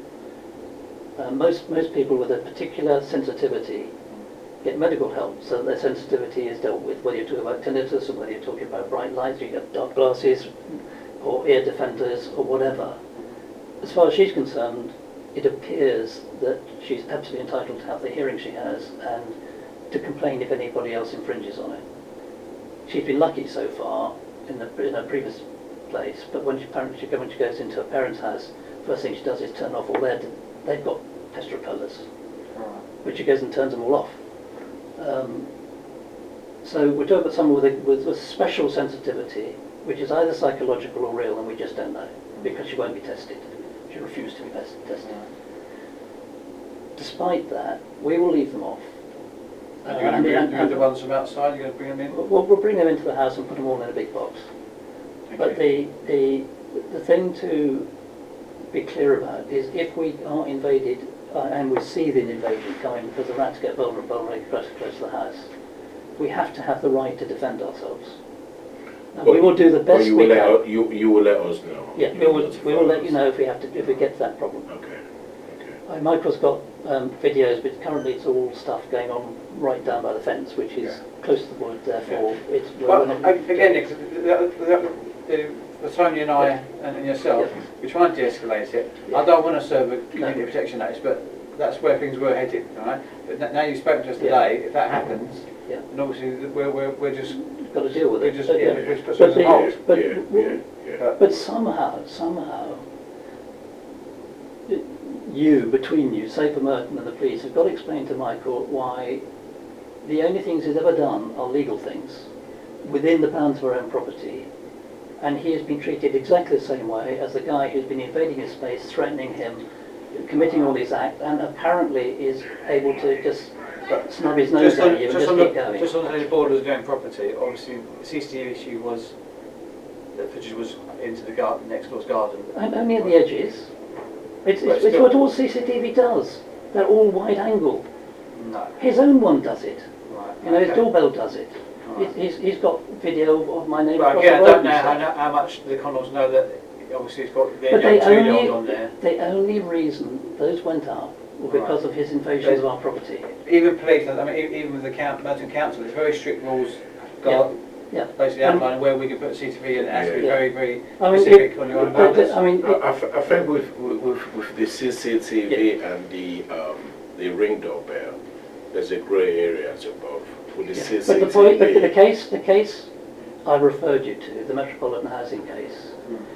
Most people with a particular sensitivity get medical help so that their sensitivity is dealt with, whether you're talking about tinnitus or whether you're talking about bright lights, you get dark glasses or ear defenders or whatever. As far as she's concerned, it appears that she's absolutely entitled to have the hearing she has and to complain if anybody else infringes on it. She's been lucky so far in her previous place, but when she goes into her parents' house, first thing she does is turn off all they've got pest repellers, which she goes and turns them all off. So we're talking about someone with a special sensitivity, which is either psychological or real, and we just don't know, because she won't be tested. She refused to be tested. Despite that, we will leave them off. And you're going to bring the ones from outside, you're going to bring them in? We'll bring them into the house and put them all in a big box. Okay. But the thing to be clear about is if we are invaded, and we see the invasion coming because the rats get vulnerable very close to the house, we have to have the right to defend ourselves. And we will do the best we can. You will let us know. Yeah, we will let you know if we get to that problem. Okay. Michael's got videos, but currently it's all stuff going on right down by the fence, which is close to the wood. Therefore, it's. Well, again, Nick, the Tony and I and yourself, we're trying to de-escalate it. Yeah. I don't want to serve a community protection notice, but that's where things were headed, all right? But now you've spoken to us today. If that happens, and obviously we're just got to deal with it. We just put some holes. But somehow, between you, say for Merton and the police, have got to explain to Michael why the only things he's ever done are legal things within the bounds of our own property, and he has been treated exactly the same way as the guy who's been invading his space, threatening him, committing all these acts, and apparently is able to just snub his nose at you and just keep going. Just on the borders of your own property, obviously the CCTV issue was that footage was into the garden, next door's garden. And only at the edges. It's what all CCTV does. They're all wide angle. No. His own one does it. Right. His doorbell does it. Right. He's got video of my name. Well, again, I don't know how much the Connells know that obviously it's got the 2-year-old on there. The only reason those went up were because of his invasions of our property. Even police, I mean, even with the Merton Council, there's very strict rules. Basically outlining where we can put CCTV, and it has to be very, very specific on your own boundaries. I think with the CCTV and the ring doorbell, there's a grey area above. With the CCTV. But the case I referred you to, the Metropolitan Housing case,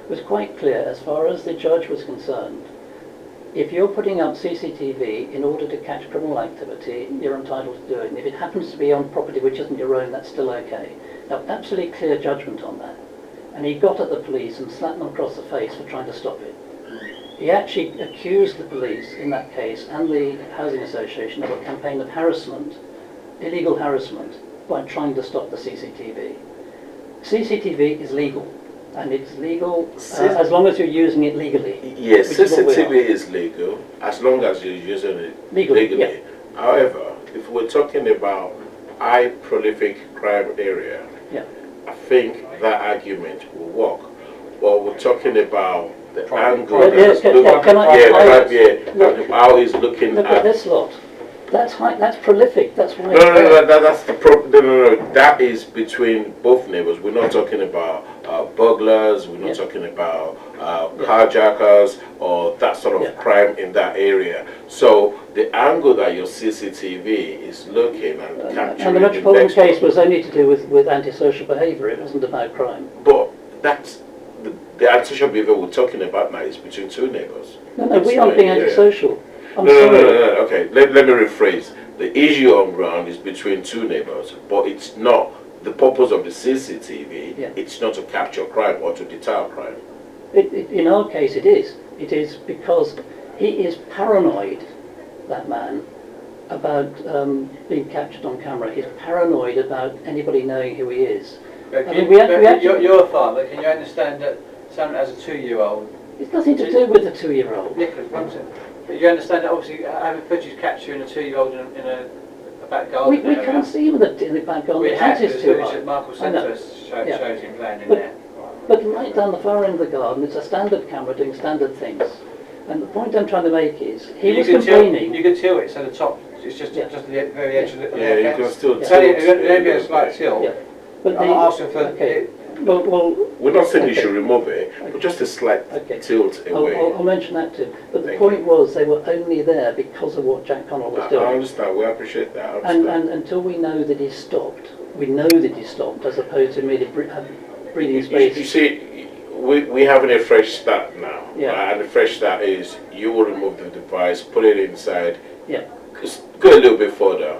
was quite clear as far as the judge was concerned. If you're putting up CCTV in order to catch criminal activity, you're entitled to do it. And if it happens to be on property which isn't your own, that's still okay. Now, absolutely clear judgment on that. And he got at the police and slapped them across the face for trying to stop it. He actually accused the police in that case and the Housing Association of a campaign of harassment, illegal harassment, by trying to stop the CCTV. CCTV is legal. And it's legal as long as you're using it legally. Yes, CCTV is legal as long as you're using it legally. Yeah. However, if we're talking about high prolific crime area, I think that argument will work. But we're talking about the angle how he's looking at this lot. That's prolific. That's why. No, that's the problem. No. That is between both neighbors. We're not talking about burglars. We're not talking about carjackers or that sort of crime in that area. So the angle that your CCTV is looking and capturing. And the Metropolitan case was only to do with antisocial behaviour. It wasn't about crime. But that's the antisocial behaviour we're talking about now is between two neighbors. No, we aren't being antisocial. No, okay, let me rephrase. The issue on ground is between two neighbors, but it's not the purpose of the CCTV, it's not to capture crime or to deter crime. In our case it is. It is because he is paranoid, that man, about being captured on camera. He's paranoid about anybody knowing who he is. But I mean, we actually, you're a father, can you understand that someone as a 2-year-old... It's nothing to do with the 2-year-old. Nicholas, one second. But you understand that obviously having footage capturing a 2-year-old in a back garden We can't see him in the back garden. We The have fence to, is too as high. Michael I sent know. us, shows him playing in But- there. But right down the far end of the garden, it's a standard camera doing standard things. And the point I'm trying to make is, he was complaining. You could tilt it so the top, it's just Yeah. just the very edge of the Yeah, you can fence. still It's tilt. only a slight tilt. Yeah. But I'm not asking for okay. Well, We're not saying you okay. should remove it, but just a slight Okay. tilt away. I'll mention that too. But the Thank point was, they were only there because of what Jack Connell was I doing. understand, we appreciate that. I And understand. until we know that he's stopped, we know that he's stopped, as opposed to merely breathing space. You see, we're having a fresh start now. Yeah. And the fresh start is you will remove the device, put it inside, Yeah. go a little bit further,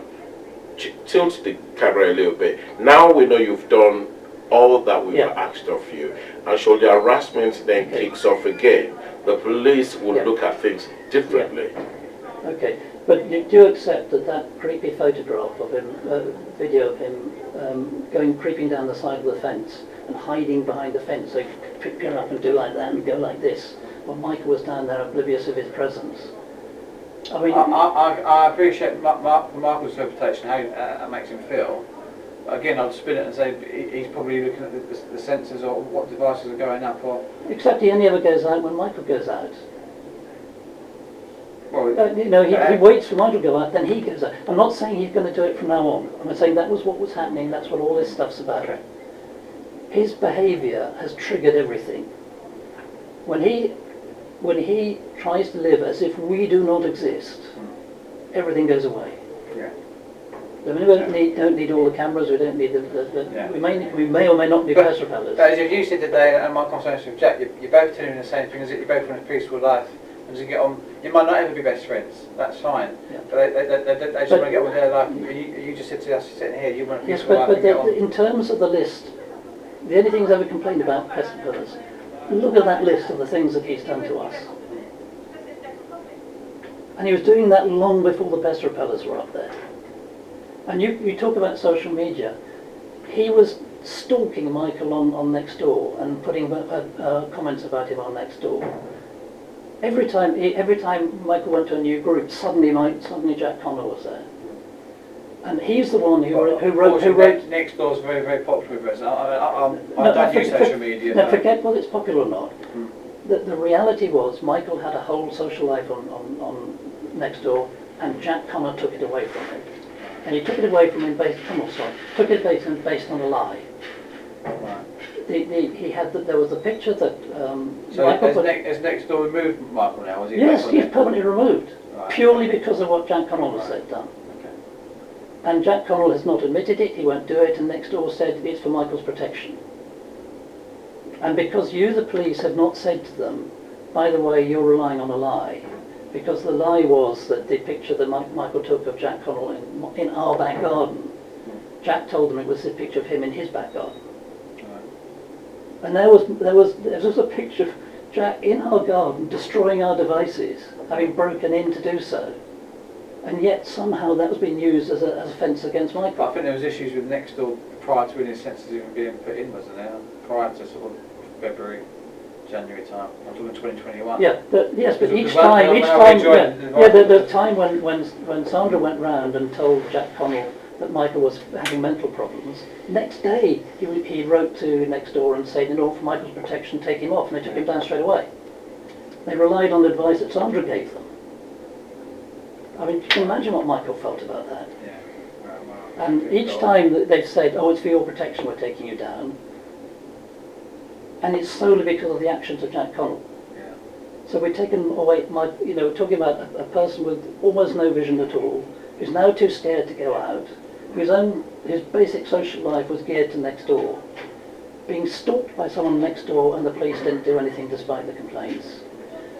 tilt the camera a little bit. Now we know you've done all that we've Yeah. asked of you. And so the harassment then Okay. kicks off again. The police will Yeah. look at things differently. Okay, but you do accept that that creepy photograph of him, video of him creeping down the side of the fence and hiding behind the fence, so he could pick her up and do like that and go like this, while Michael was down there oblivious of his presence. I mean, I appreciate Michael's interpretation, how that makes him feel. But again, I'd spin it and say he's probably looking at the sensors or what devices are going up or... except he only ever goes out when Michael goes out. Well, He waits for Michael to go out, then he goes out. I'm not saying he's going to do it from now on. I'm saying that was what was happening, that's what all this stuff's about. Okay. His behaviour has triggered everything. When he tries to live as if we do not exist, everything goes away. Yeah. I mean, we don't need all the cameras, we don't need Yeah. we may or may not need But press repellers. as you said today, and my conversation with Jack, you're both telling the same thing, is that you both want a peaceful life. And as you get on, you might not ever be best friends, that's fine. Yeah. But they just want to get on with their life. You just said to us, sitting here, you want a Yes, peaceful life but and get on. in terms of the list, the only things I ever complained about press repellers, look at that list of the things that he's done to us. And he was doing that long before the pest repellers were up there. And you talk about social media. He was stalking Michael on Nextdoor and putting comments about him on Nextdoor. Every time Michael went to a new group, suddenly Jack Connell was there. And he's the one who wrote. Nextdoor's very, very popular with us. I No, don't use social media. No, no. forget whether it's popular or not. The reality was Michael had a whole social life on Nextdoor, and Jack Connor took it away from him. And he took it away from him based on a lie. There was a picture that So Michael has Nextdoor removed Michael now? Is he yes, back on he's it? permanently removed, Right. purely because of what Jack Connell has done. Okay. And Jack Connell has not admitted it, he won't do it, and Nextdoor said it's for Michael's protection. And because you, the police, have not said to them, by the way, you're relying on a lie, because the lie was that the picture that Michael took of Jack Connell in our back garden, Jack told them it was the picture of him in his back garden. And there was a picture of Jack in our garden destroying our devices, having broken in to do so. And yet somehow that was being used as a fence against But Michael. I think there was issues with Nextdoor prior to any sensors even being put in, wasn't there? Prior to sort of February, January time. I'm talking 2021. Yeah, yes, but Because each when time, we joined the time when Sandra went round and told Jack Connell that Michael was having mental problems, next day he wrote to Nextdoor and said, in order for Michael's protection, take him off, and they took him down straight away. They relied on the advice that Sandra gave them. I mean, you can imagine what Michael felt about that. Yeah. And each time that they've said, oh, it's for your protection, we're taking you down, and it's solely because of the actions of Jack Connell. Yeah. So we've taken away, we're talking about a person with almost no vision at all, who's now too scared to go out, his basic social life was geared to Nextdoor, being stalked by someone next door, and the police didn't do anything despite the complaints.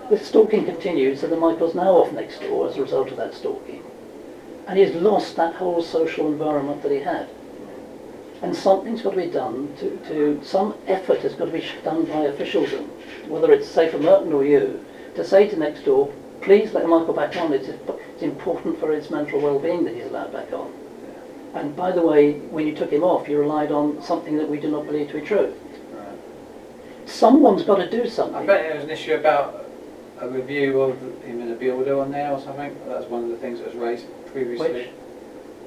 The stalking continued, so that Michael's now off Nextdoor as a result of that stalking. And he's lost that whole social environment that he had. And something's got to be done some effort has got to be done by officialdom, whether it's, say, for Merton or you, to say to Nextdoor, please let Michael back on. It's important for his mental well-being that he's allowed back on. And by the way, when you took him off, you relied on something that we do not believe to be true. Right. Someone's got to do something. I bet there was an issue about a review of him in a builder on there or something. That's one of the things that was raised previously. Which?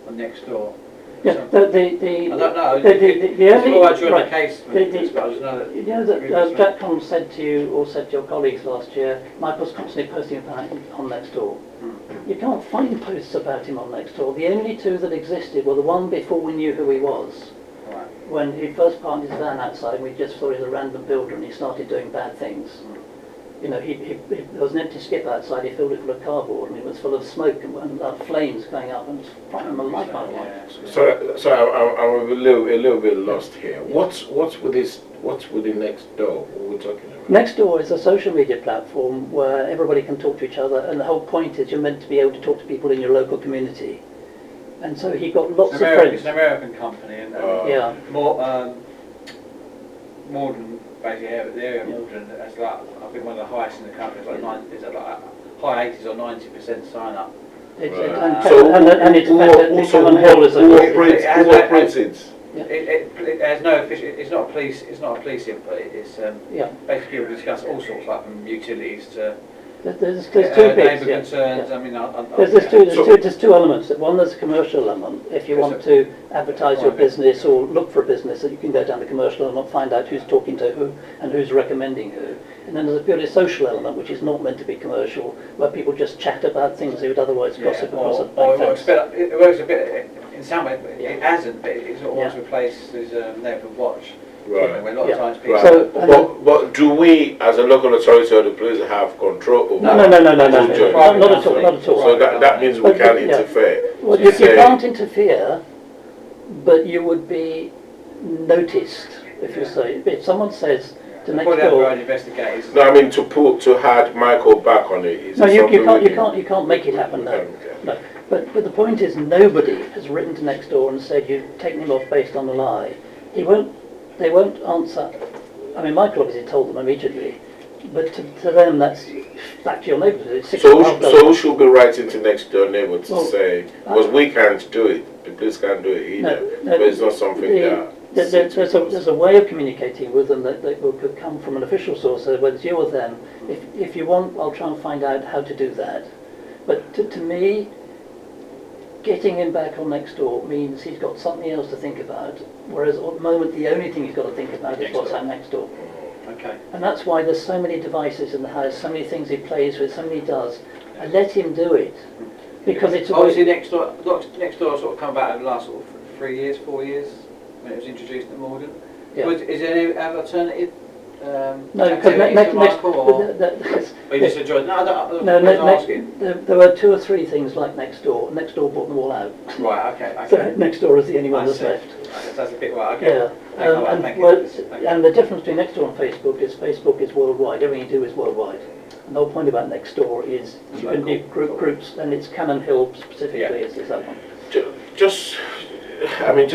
On next door. Yeah, So- the I don't know. the It's only, all right during right, the case. the- I suppose, no, that you know that previously- Jack Collins said to you, or said to your colleagues last year, Michael's constantly posting about him on Nextdoor. You can't find posts about him on Nextdoor. The only two that existed were the one before we knew who he was, Right. when he first parked his van outside and we just thought he was a random builder and he started doing bad things. You know, there was an empty skip outside, he filled it full of cardboard and it was full of smoke and flames going up and it was frightening the life out of one. So I'm a little bit lost here. What's with the next door? What are we talking about? Nextdoor is a social media platform where everybody can talk to each other, and the whole point is you're meant to be able to talk to people in your local community. And so he got lots of friends. It's an American company, and Yeah. Morden, basically, the area of Morden, has like, I think one of the highest in the country. It's like it's at like high 80s or 90% sign up. It's, Right. and it's Helen Hill is who a operates it? It has no official. It's not a police. It's not a police input. It's yeah. basically people discuss all sorts, like from utilities to There's two bits. neighbour Yeah. concerns. Yeah. I mean, There's two elements. One, there's a commercial element. If you want to advertise your business or look for a business, that you can go down the commercial element, find out who's talking to who and who's recommending who. And then there's a purely social element, which is not meant to be commercial, where people just chat about things they would otherwise gossip across a back fence. It works a bit in some way, but it hasn't. But it's always replaced as Neighbourhood Watch. Right. Where a lot Yeah. of times people. Right. So, But do we, as a local authority or the police, have control over? No, who's not joining? at all, not at all. So that means we But- can't yeah. interfere. Well, So you say- can't interfere, but you would be noticed if you say, if someone says to Put it out for our Nextdoor, investigators. No, I mean to add Michael back on it. Is no, it you something we can't make it happen, no. Okay. No, but the point is, nobody has written to Nextdoor and said you've taken him off based on a lie. They won't answer. I mean, Michael obviously told them immediately, but to them that's back to your neighbourhood. It's So $6,500. who should be writing to next door neighbour to Well, say, because we can't do it, the police can't do it either, No, but it's not something that sits with us. there's a way of communicating with them that could come from an official source, so whether it's you or them. If you want, I'll try and find out how to do that. But to me, getting him back on Nextdoor means he's got something else to think about, whereas at the moment the only thing he's got to think about is what's happening next door. Okay. And that's why there's so many devices in the house, so many things he plays with, so many he does. I let him do it, because it's a Obviously, next door sort of come about over the last sort of 3 years, 4 years when it was introduced at Morden. Yeah. Is there any alternative? No, because activities to Michael, or you just enjoyed? No, I was asking. there were 2 or 3 things like Nextdoor. Nextdoor bought them all out. Right. Okay. So Nextdoor is the only one I that's see. left. That's a bit right. Okay. Yeah, Thank you. and the difference between Nextdoor and Facebook is worldwide. Everything you do is worldwide. And the whole point about Nextdoor is you can do groups, and it's Cannon Hill specifically is that one. Just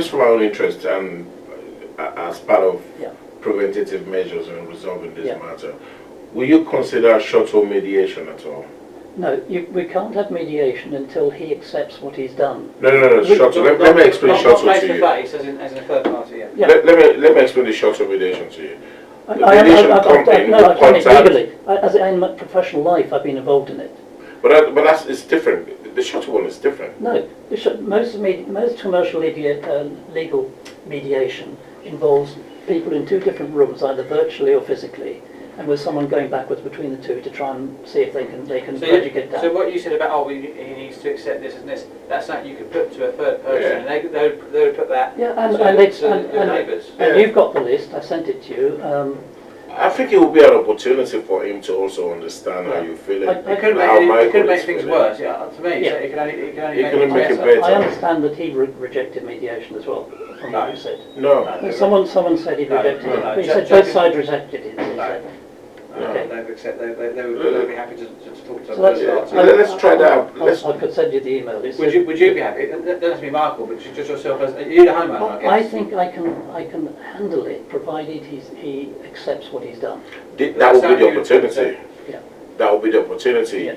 for my own interest and as part of Yeah. preventative measures in resolving this Yeah. matter, will you consider shuttle mediation at all? No, we can't have mediation until he accepts what he's done. No, shuttle. Let me explain shuttle Not to face to you. face, as in a third party. Yeah. Yeah. Let me explain the shuttle mediation to you. I've The mediation done company it will contact. legally. In my professional life, I've been involved in it. But that's it's different. The shuttle one is different. No, most commercial legal mediation involves people in 2 different rooms, either virtually or physically, and with someone going backwards between the 2 to try and see if they can bridge it down. So what you said about he needs to accept this and this, that's something you could put to a third person, and they would put that Yeah, to the neighbours. and you've got the list. I sent it to you. I think it will be an opportunity for him to also understand how you feel. It could make things worse. Yeah, to me, Yeah. so it can only It make can it make it better. better. I understand that he rejected mediation as well, from what you said. No. Someone said he No, rejected it. no, But he said Jack- both sides rejected it. he No. said. They would be happy to talk to So that's- both Yeah. sides. Let's try that. I could send you the email. It Would said- you be happy? It doesn't have to be Michael, but just yourself as you're the homeowner, I I guess. think I can handle it, provided he accepts what he's done. That will be the opportunity. Yeah. That will be the opportunity. Yeah.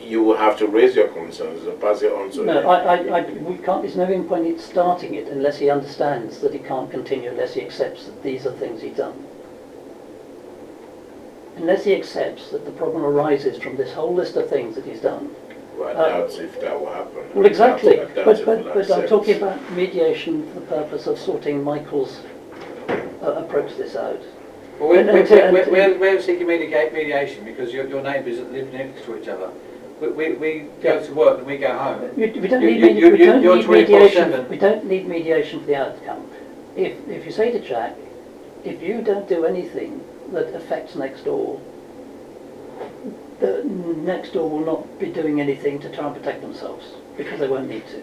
you will have to raise your concerns and pass it on to No, him. we can't, there's no point in starting it unless he understands that he can't continue, unless he accepts that these are things he's done. Unless he accepts that the problem arises from this whole list of things that he's done. Well, I doubt if that will happen. Well, exactly, I doubt but if he'll I'm accept. talking about mediation for the purpose of sorting Michael's approach to this out. Well, we're seeking mediation because your neighbours live next to each other. We go to work and we go home. We don't need You're mediation. 24/7. We don't need mediation for the outcome. If you say to Jack, if you don't do anything that affects next door, the next door will not be doing anything to try and protect themselves because they won't need to.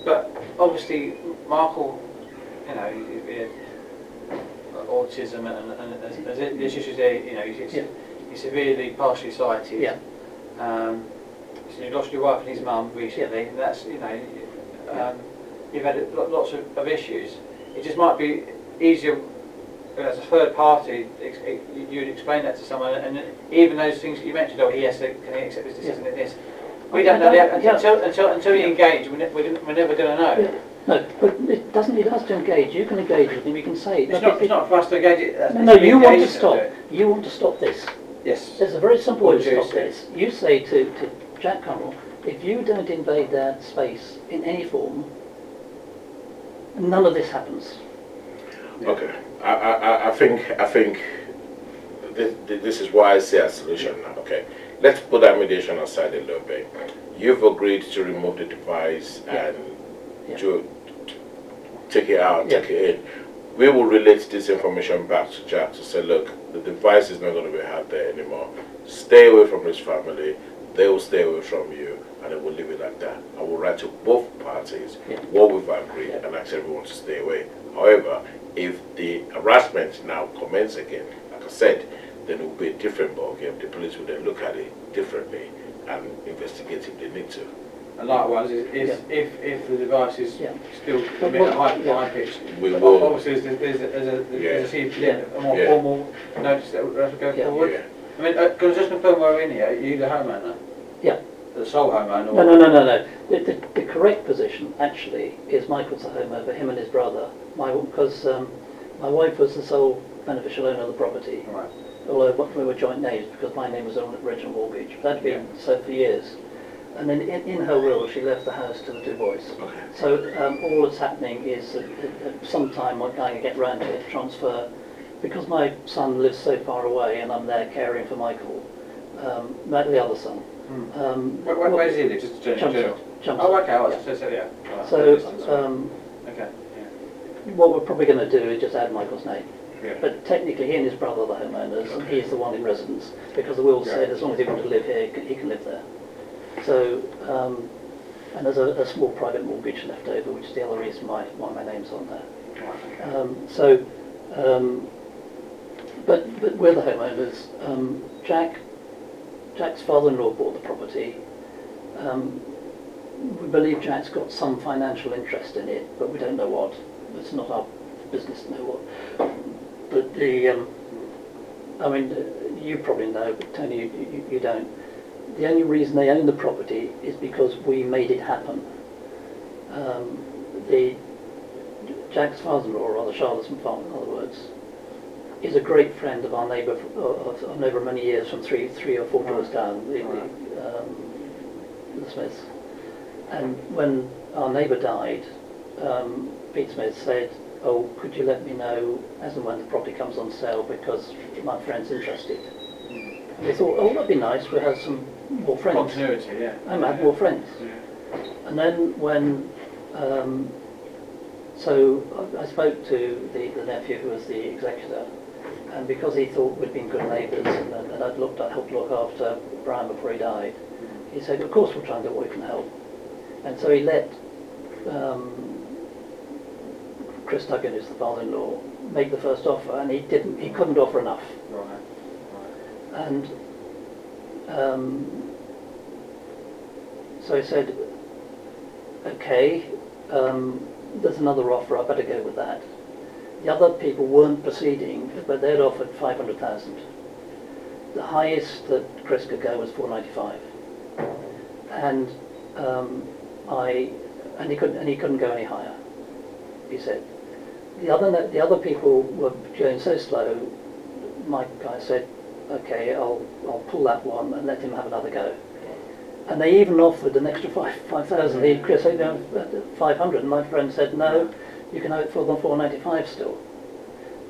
But obviously, Michael, you know, autism and there's issues there. You know, he's severely partially sighted. Yeah. So you lost your wife and his mum recently. And that's, you know, you've had lots of issues. It just might be easier as a third party. You'd explain that to someone, and even those things that you mentioned. Oh, yes, can he accept this, this, and this? We don't know that until you engage. We're never going to know. Yeah. No, but it doesn't. It has to engage. You can engage with him. You can say. It's not for us to engage it. No, you want to stop. You want to stop this. Yes. There's a very simple way to stop this. You say to Jack Connell, if you don't invade their space in any form, none of this happens. Okay, I think this is why I say a solution now. Okay, let's put that mediation aside a little bit. You've agreed to remove the device and to take it out, take it in. We will relate this information back to Jack to say, look, the device is not going to be had there anymore. Stay away from his family. They will stay away from you, and then we'll leave it like that. I will write to both parties what we've agreed and ask everyone to stay away. However, if the harassment now commences again, like I said, then it will be a different ballgame. The police will then look at it differently and investigate if they need to. And likewise, if the device is still emit a high pitch, we will. Obviously there's a more formal notice that we have to go forward. Yeah. I mean, can I just confirm where we're in here? Are you the homeowner? Yeah. The sole homeowner? No. The correct position actually is Michael's the homeowner, him and his brother. Because my wife was the sole beneficial owner of the property. Right. Although we were joint names because my name was on the original mortgage. That had been so for years. And then in her will, she left the house to the Du Bois. Okay. So all that's happening is at some time I'm going to get round to it, transfer. Because my son lives so far away and I'm there caring for Michael, the other son. Where is he live? Just general. Oh, okay. Okay. What we're probably going to do is just add Michael's name. Yeah. But technically he and his brother are the homeowners and he's the one in residence because the will said as long as he wants to live here, he can live there. So, and there's a small private mortgage left over, which is the other reason why my name's on there. But we're the homeowners. Jack's father-in-law bought the property. We believe Jack's got some financial interest in it, but we don't know what. It's not our business to know what. But you probably know, but Tony, you don't. The only reason they own the property is because we made it happen. Jack's father-in-law, or rather Charlotte's father, in other words, is a great friend of our neighbour of over many years from three or four doors down, the Smiths. And when our neighbour died, Pete Smith said, "Oh, could you let me know as and when the property comes on sale because my friend's interested." And they thought, "Oh, that'd be nice. We'll have some more friends." Continuity, yeah. And have more friends. Yeah. And then when, so I spoke to the nephew who was the executor, and because he thought we'd been good neighbours and I'd helped look after Brian before he died, he said, "Of course we'll try and do what we can help." And so he let Chris Duggan, who's the father-in-law, make the first offer, and he couldn't offer enough. Right. And so he said, "Okay, there's another offer. I better go with that." The other people weren't proceeding, but they'd offered 500,000. The highest that Chris could go was 495. and he couldn't go any higher. He said the other people were going so slow. My guy said, "Okay, I'll pull that one and let him have another go." And they even offered an extra 5,000. He'd said 500, and my friend said, "No, you can have it for the 495 still."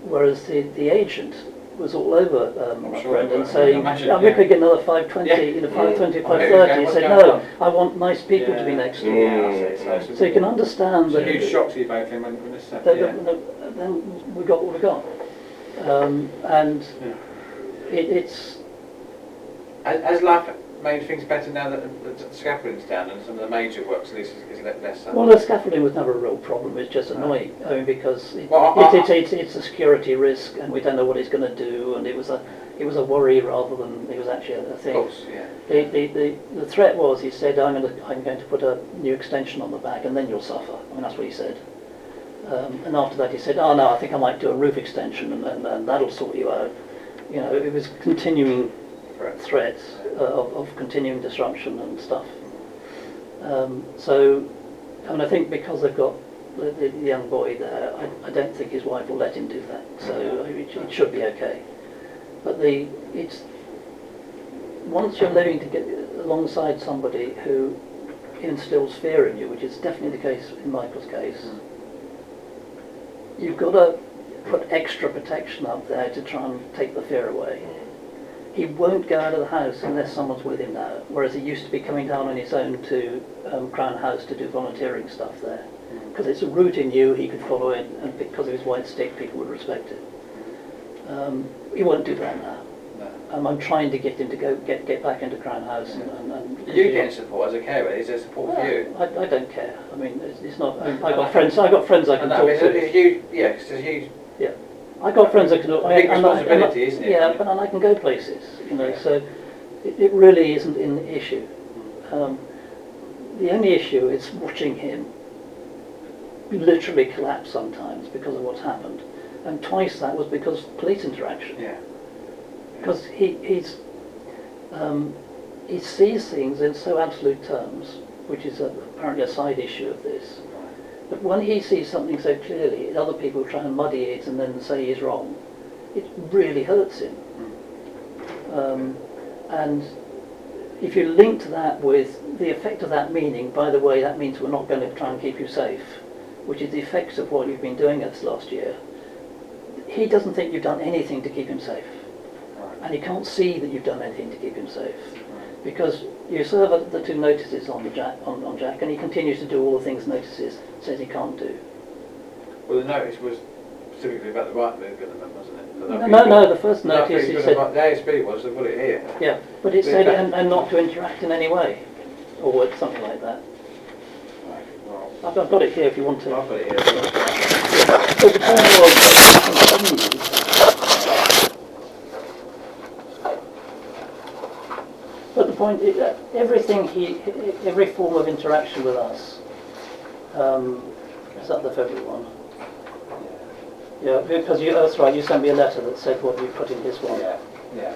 Whereas the agent was all over my friend and saying, "We could get another 520, 520, 530." He said, "No, I want nice people to be next to me." So you can understand that. It's a huge shock to you both when this Then we got what we got, and it's. Has life made things better now that the scaffolding's down and some of the major works at least is less? Well, the scaffolding was never a real problem. It's just annoying. I mean, because it's a security risk, and we don't know what he's going to do, and it was a worry rather than it was actually a thing. Of course, yeah. The threat was, he said, I'm going to put a new extension on the back, and then you'll suffer. I mean, that's what he said. And after that, he said, "Oh no, I think I might do a roof extension, and that'll sort you out." You know, it was continuing threats of continuing disruption and stuff. So, and I think because they've got the young boy there, I don't think his wife will let him do that. So it should be okay. But it's once you're living to get alongside somebody who instills fear in you, which is definitely the case in Michael's case, you've got to put extra protection up there to try and take the fear away. He won't go out of the house unless someone's with him now, whereas he used to be coming down on his own to Crown House to do volunteering stuff there. Because it's a route he knew, he could follow it, and because of his white stick, people would respect it. He won't do that now. I'm trying to get him to get back into Crown House. And you getting support as a carer? Is there support for you? I don't care. I mean, it's not. I got friends I can talk to. It's huge. Yeah, it's a huge. Yeah, I got friends I can. Big responsibility, isn't it? Yeah, but I can go places. You know, so it really isn't an issue. The only issue is watching him literally collapse sometimes because of what's happened, and twice that was because of police interaction. Yeah. Because he sees things in so absolute terms, which is apparently a side issue of this. But when he sees something so clearly, other people try and muddy it and then say he's wrong. It really hurts him. And if you link that with the effect of that meaning, by the way, that means we're not going to try and keep you safe, which is the effects of what you've been doing this last year. He doesn't think you've done anything to keep him safe. And he can't see that you've done anything to keep him safe. Because you serve the 2 notices on Jack, and he continues to do all the things notices says he can't do. Well, the notice was specifically about the right movement, wasn't it? No, the first notice he said... The ASB was, they've got it here. Yeah, but it said, and not to interact in any way, or something like that. Right, well, I've got it here if you want to. I've got it here. So the point was, but the point is that every form of interaction with us, is that the February one? Yeah, because that's right, you sent me a letter that said what you put in this one. Yeah.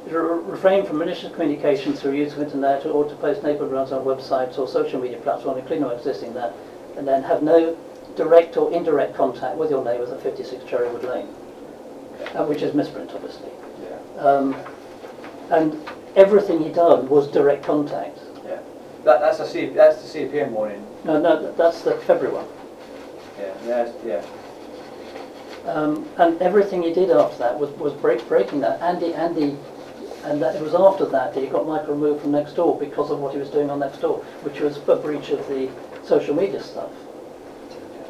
Refrain from malicious communication through use of internet or to post neighbourhood runs on websites or social media platforms, including or existing there, and then have no direct or indirect contact with your neighbours at 56 Cherrywood Lane, which is misprint, obviously. Yeah. And everything he done was direct contact. Yeah. That's the CPM warning. No, that's the February one. Yeah. And everything he did after that was breaking that. And that it was after that he got Michael removed from Nextdoor because of what he was doing on Nextdoor, which was a breach of the social media stuff.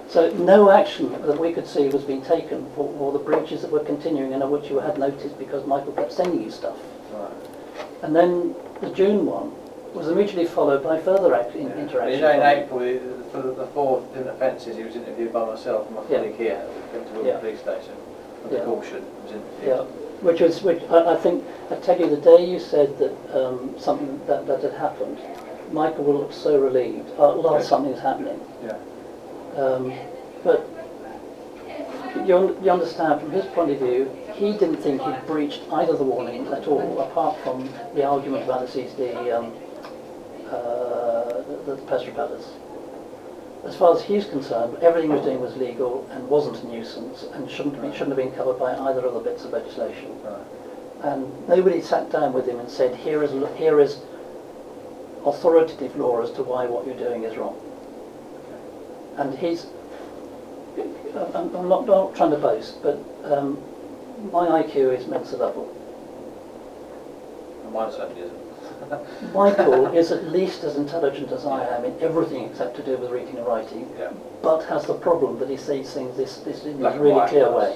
So no action that we could see was being taken for the breaches that were continuing and of which you had noticed because Michael kept sending you stuff. Right. And then the June one was immediately followed by further interaction. You know, in April, for the 4 different offences, he was interviewed by myself and my colleague here at the police station. The caution was interviewed. Yeah, which I think, I tell you, the day you said that something that had happened, Michael will look so relieved. Something's happening. Yeah. But you understand from his point of view, he didn't think he'd breached either the warning at all, apart from the argument about the pest repellers. As far as he's concerned, everything he was doing was legal and wasn't a nuisance and shouldn't have been covered by either of the bits of legislation. And nobody sat down with him and said, here is authoritative law as to why what you're doing is wrong. And I'm not trying to boast, but my IQ is Mensa level. Mine certainly isn't. Michael is at least as intelligent as I am in everything except to do with reading and writing, but has the problem that he sees things this in a really clear way.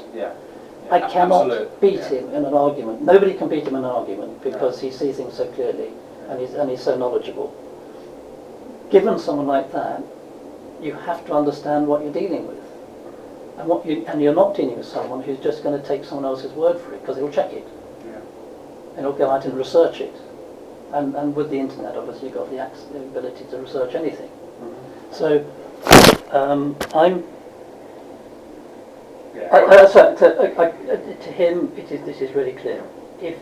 I cannot beat him in an argument. Nobody can beat him in an argument because he sees things so clearly and he's so knowledgeable. Given someone like that, you have to understand what you're dealing with. And you're not dealing with someone who's just going to take someone else's word for it, because he'll check it. And he'll go out and research it. And with the internet, obviously, you've got the ability to research anything. So, to him, this is really clear. If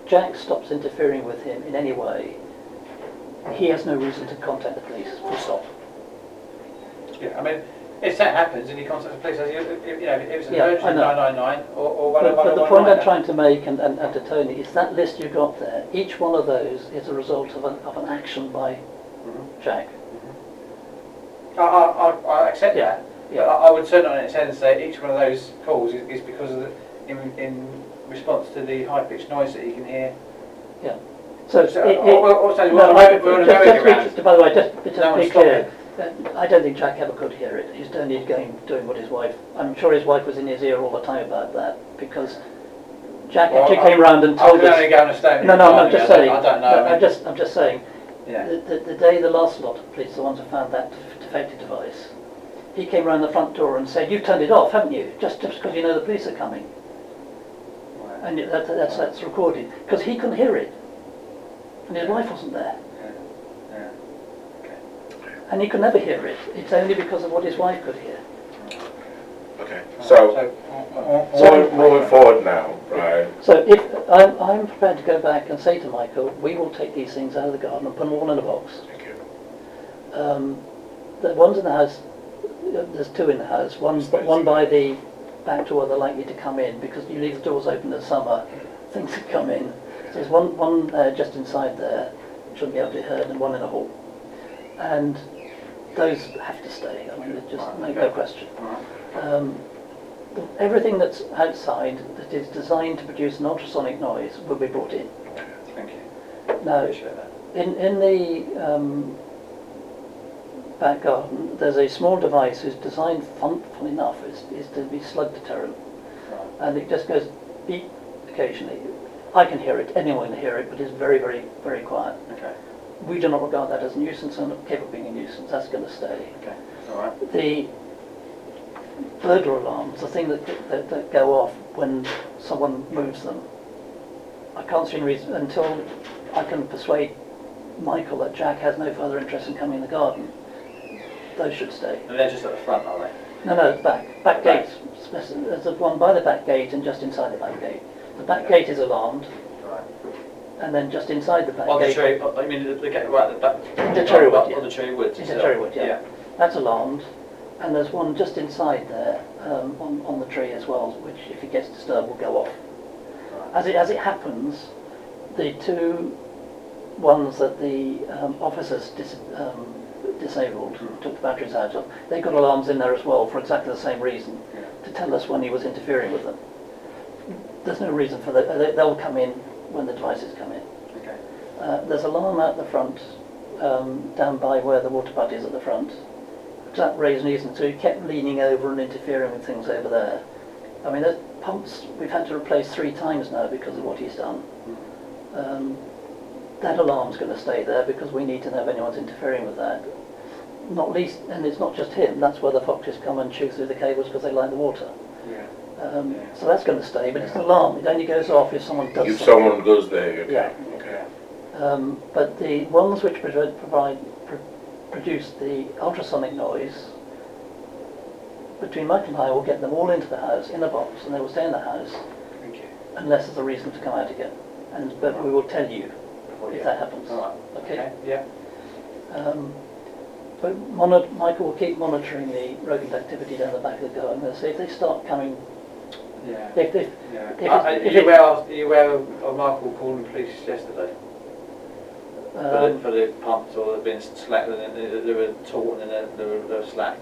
Jack stops interfering with him in any way, he has no reason to contact the police, full stop. Yeah, I mean, if that happens and he contacts the police, if it's an emergency 999 or whatever. But the point I'm trying to make and to Tony is that list you got there, each one of those is a result of an action by Jack. I accept that. But I would turn it on its head and say each one of those calls is because of in response to the high-pitched noise that you can hear. Yeah. By the way, just to be clear, I don't think Jack ever could hear it. He's only doing what his wife. I'm sure his wife was in his ear all the time about that, because Jack actually came round and told us. I can only go on a statement. No, I'm just saying. I don't know. I'm just saying. Yeah. The day the last lot of police, the ones who found that defective device, he came round the front door and said, "You've turned it off, haven't you? Just because you know the police are coming." Right. And that's recorded because he couldn't hear it, and his wife wasn't there. And he could never hear it. It's only because of what his wife could hear. Okay. So moving forward now, right? So if I'm prepared to go back and say to Michael, we will take these things out of the garden and put them all in a box. Thank you. The ones in the house, there's two in the house. One by the back door, they're likely to come in because you leave the doors open in the summer, things that come in. So there's one just inside there, shouldn't be able to be heard, and one in the hall. And those have to stay. I mean, there's just no question. Everything that's outside that is designed to produce an ultrasonic noise will be brought in. Thank you. Now, in the back garden, there's a small device whose designed, fun enough, is to be slug deterrent, and it just goes beep occasionally. I can hear it. Anyone can hear it, but it's very, very, very quiet. Okay. We do not regard that as a nuisance and not capable of being a nuisance. That's going to stay. Okay. All right. The burglar alarms, the thing that go off when someone moves them, I can't see any reason until I can persuade Michael that Jack has no further interest in coming in the garden. Those should stay. And they're just at the front, are they? No, back gate. There's one by the back gate and just inside the back gate. The back gate is alarmed. And then just inside the back gate. I mean the gate right at the back. The cherry wood, on the cherry wood. It's a cherry wood, yeah. That's alarmed, and there's one just inside there on the tree as well, which if it gets disturbed will go off. Right. As it happens, the two ones that the officers disabled, took the batteries out of, they got alarms in there as well for exactly the same reason, to tell us when he was interfering with them. There's no reason for that. They'll come in when the devices come in. Okay. There's alarm out the front, down by where the water butt is at the front. That raised reason, so he kept leaning over and interfering with things over there. I mean, those pumps we've had to replace 3 times now because of what he's done. That alarm's going to stay there because we need to know if anyone's interfering with that. Not least, and it's not just him, that's where the foxes come and chew through the cables because they like the water. So that's going to stay, but it's an alarm. It only goes off if someone does something. If someone goes there, okay. Yeah. Okay. But the ones which produce the ultrasonic noise, between Michael and I, will get them all into the house in a box, and they will stay in the house Thank you. unless there's a reason to come out again. But we will tell you if that happens. All right. Okay? Yeah. But Michael will keep monitoring the rodent activity down the back of the garden. So if they start coming, Yeah. Are if you aware of Michael calling the police yesterday? For the pumps or being slack, they were taut and then they were slack.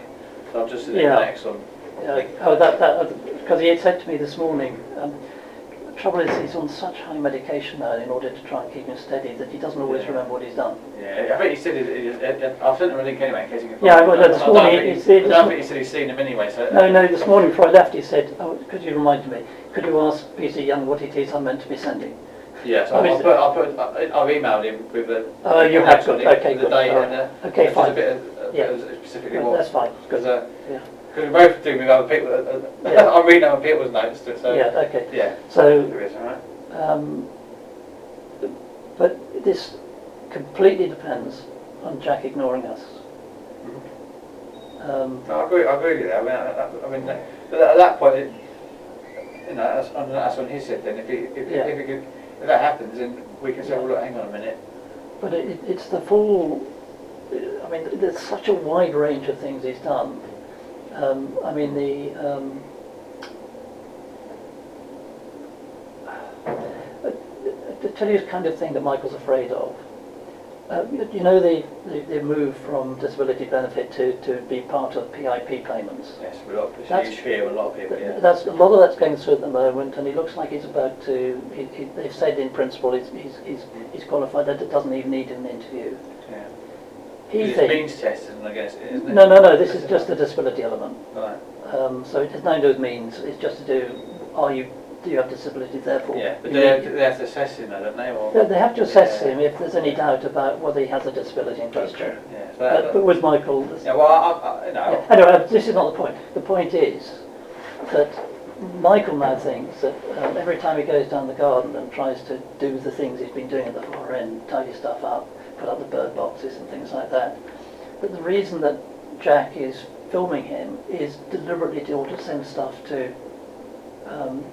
So I've just seen the next one. because he had said to me this morning, the trouble is he's on such high medication now in order to try and keep him steady that he doesn't always remember what he's done. Yeah, I think he said I've sent him a link anyway in case he can find Yeah, him. well, this morning I don't think he said he's seen him anyway. So No, this morning before I left he said, "Oh, could you remind me, could you ask Peter Young what it is I'm meant to be sending?" yeah, so I've emailed him with the. Oh, you have got, okay, the good. date Right. and Okay, just fine. a bit of specifically Well, what. that's fine, good. Because Yeah. we're both doing with other people. Yeah. I'm reading other people's notes. So Yeah, okay. yeah. So, There is, all right. but this completely depends on Jack ignoring us. No, I agree with that. I mean, at that point, that's on his head. Then, if that happens, then we can say, well, look, hang on a minute. But it's the full. I mean, there's such a wide range of things he's done. I mean, to tell you the kind of thing that Michael's afraid of. You know the move from disability benefit to be part of PIP payments. Yes, it's a huge fear with a lot of people. Yeah. That's a lot of that's going through at the moment, and he looks like he's about to. They've said in principle he's qualified. That it doesn't even need an interview. Yeah. He It's thinks. means tested, I guess, isn't it? No. This is just the disability element. Right. So it has nothing to do with means. It's just to do. Do you have disability? Therefore. Yeah, but you they need- have to assess him, though, don't they? Or, They have to assess Yeah. him if there's any doubt about whether he has a disability in question. yeah. But with Michael, Yeah, well, I anyway, this is not the point. The point is that Michael now thinks that every time he goes down the garden and tries to do the things he's been doing at the far end, tidy stuff up, put up the bird boxes and things like that, but the reason that Jack is filming him is deliberately to order to send stuff to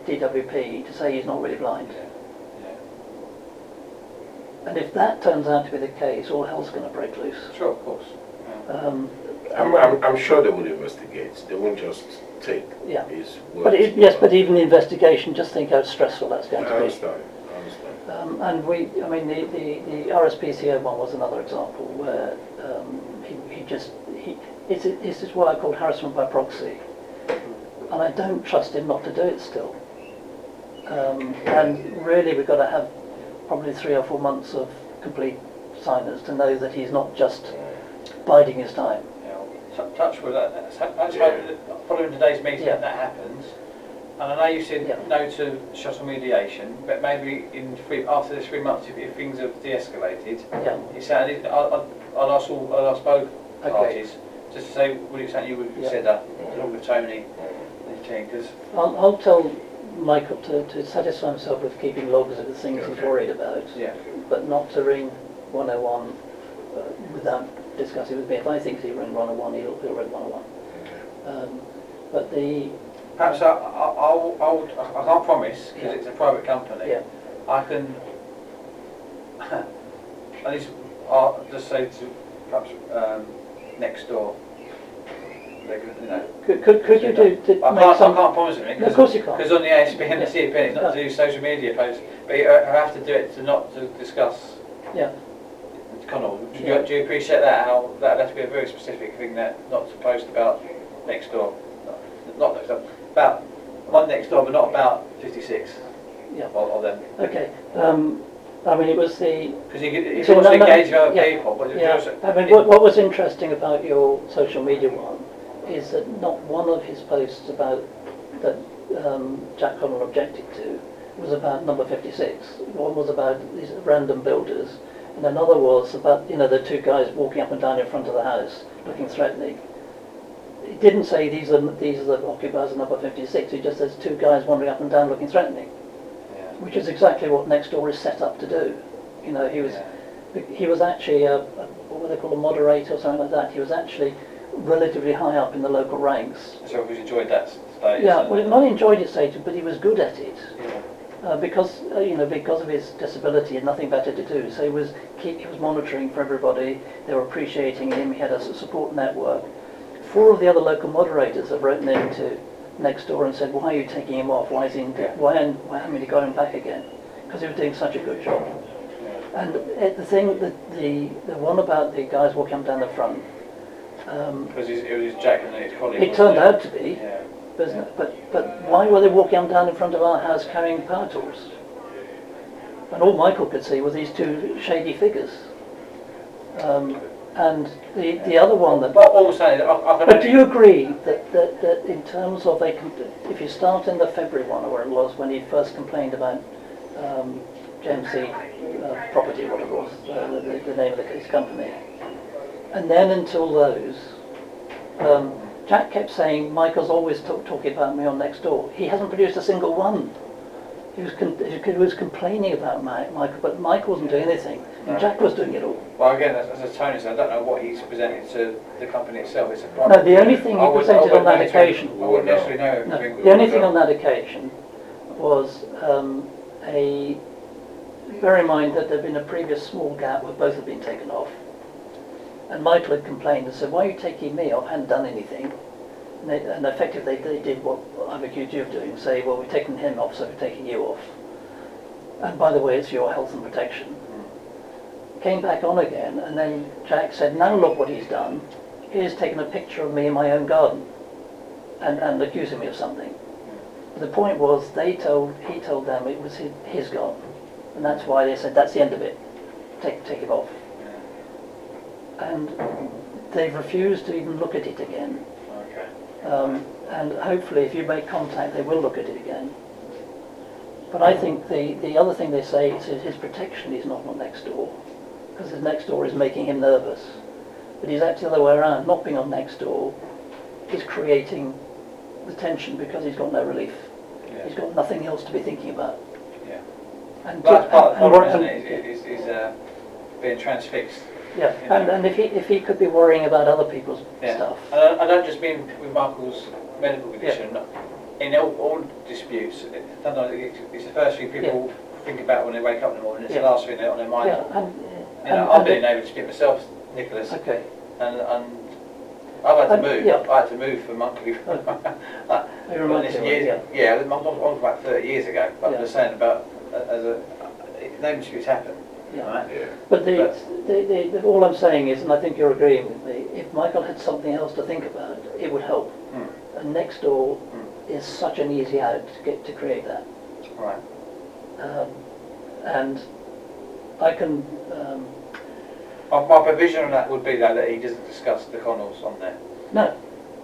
DWP to say he's not really blind. Yeah. And if that turns out to be the case, all hell's going to break loose. Sure, of course. Yeah. I'm sure they will investigate. They won't just take Yeah. his word. But even the investigation, just think how stressful that's going to I be. understand. And the RSPCA one was another example where this is what I call harassment by proxy, and I don't trust him not to do it still. And really, we've got to have probably 3 or 4 months of complete silence to know that he's not just biding his time. Yeah, touch with that. That's following today's meeting, that happens. And I know you said no to shuttle mediation, but maybe after the 3 months, if things have de-escalated, it sounded, I'll ask both parties just to say, would it something you would consider, along with Tony and his team? Because I'll tell Michael to satisfy himself with keeping logs of the things he's worried about, but not to ring 101 without discussing with me. If I think he'll ring 101, he'll ring 101. But the perhaps I can't promise, because it's a private company. Yeah. I can at least I'll just say to perhaps next door. Could you do? I can't promise anything. No, of course you can't. Because on the ASB and the CPN, it's not to do social media posts, but you have to do it to discuss. Yeah. Connell, do you appreciate that? How that has to be a very specific thing, that not to post about next door, not next door, about one next door, but not about 56. Yeah. Of them. Okay. I mean, it was the. Because if you want to engage with other people, but I mean, what was interesting about your social media one is that not one of his posts about that Jack Connell objected to was about number 56. One was about these random builders, and another was about the 2 guys walking up and down in front of the house looking threatening. He didn't say these are the occupiers of number 56. He just says 2 guys wandering up and down looking threatening. Which is exactly what Nextdoor is set up to do. He was actually what they call a moderator or something like that. He was actually relatively high up in the local ranks. So we've enjoyed that status. Yeah, well, not enjoyed his status, but he was good at it. Yeah. Because because of his disability, he had nothing better to do. So he was monitoring for everybody. They were appreciating him. He had a support network. 4 of the other local moderators have written into Nextdoor and said, "Why are you taking him off? Why is he? Why haven't you got him back again? Because he was doing such a good job." And the thing that the one about the guys walking up down the front. Because it was Jack and his colleague. It turned out to be. Yeah. But why were they walking down in front of our house carrying power tools? And all Michael could see were these 2 shady figures. And the other one that... But also, But do you agree that in terms of if you start in the February one, or where it was, when he first complained about JMC property, what it was, the name of his company, and then until those, Jack kept saying, Michael's always talking about me on Nextdoor. He hasn't produced a single one. He was complaining about Michael, but Michael wasn't doing anything, and Jack was doing it all. Well, again, as Tony said, I don't know what he's presented to the company itself. It's a No, the only thing he presented on that occasion... I wouldn't necessarily know. No, the only thing on that occasion was bear in mind that there had been a previous small gap where both had been taken off. And Michael had complained and said, "Why are you taking me off? I hadn't done anything." And effectively they did what I've accused you of doing, say, "Well, we've taken him off, so we're taking you off. And by the way, it's your health and protection." Came back on again, and then Jack said, "Now look what he's done. He's taken a picture of me in my own garden and accusing me of something." But the point was, he told them it was his garden. And that's why they said, "That's the end of it. Take him off." And they've refused to even look at it again. Okay. And hopefully if you make contact they will look at it again. But I think the other thing they say is his protection is not on Nextdoor, because his Nextdoor is making him nervous. But he's actually the other way around. Not being on Nextdoor is creating the tension because he's got no relief. Yeah. He's got nothing else to be thinking about. Yeah. And But that's part of the problem, isn't it? Is being transfixed. Yeah, You know. and if he could be worrying about other people's stuff. And I don't just mean with Michael's medical condition. In all disputes, sometimes it's the first thing people think about when they wake up in the morning. It's the last thing on their mind. Yeah, I've been able to get myself, Nicholas, okay. and I've had to move. Yeah. I had to move for monthly. You remind me of it, I'm about 30 years ago. But I'm just saying about no disputes happen. Yeah. Right? Yeah. But all I'm saying is, and I think you're agreeing with me, if Michael had something else to think about, it would help. And Nextdoor is such an easy out to create that. Right. And I can... My provision on that would be that he doesn't discuss the Connells on there. No.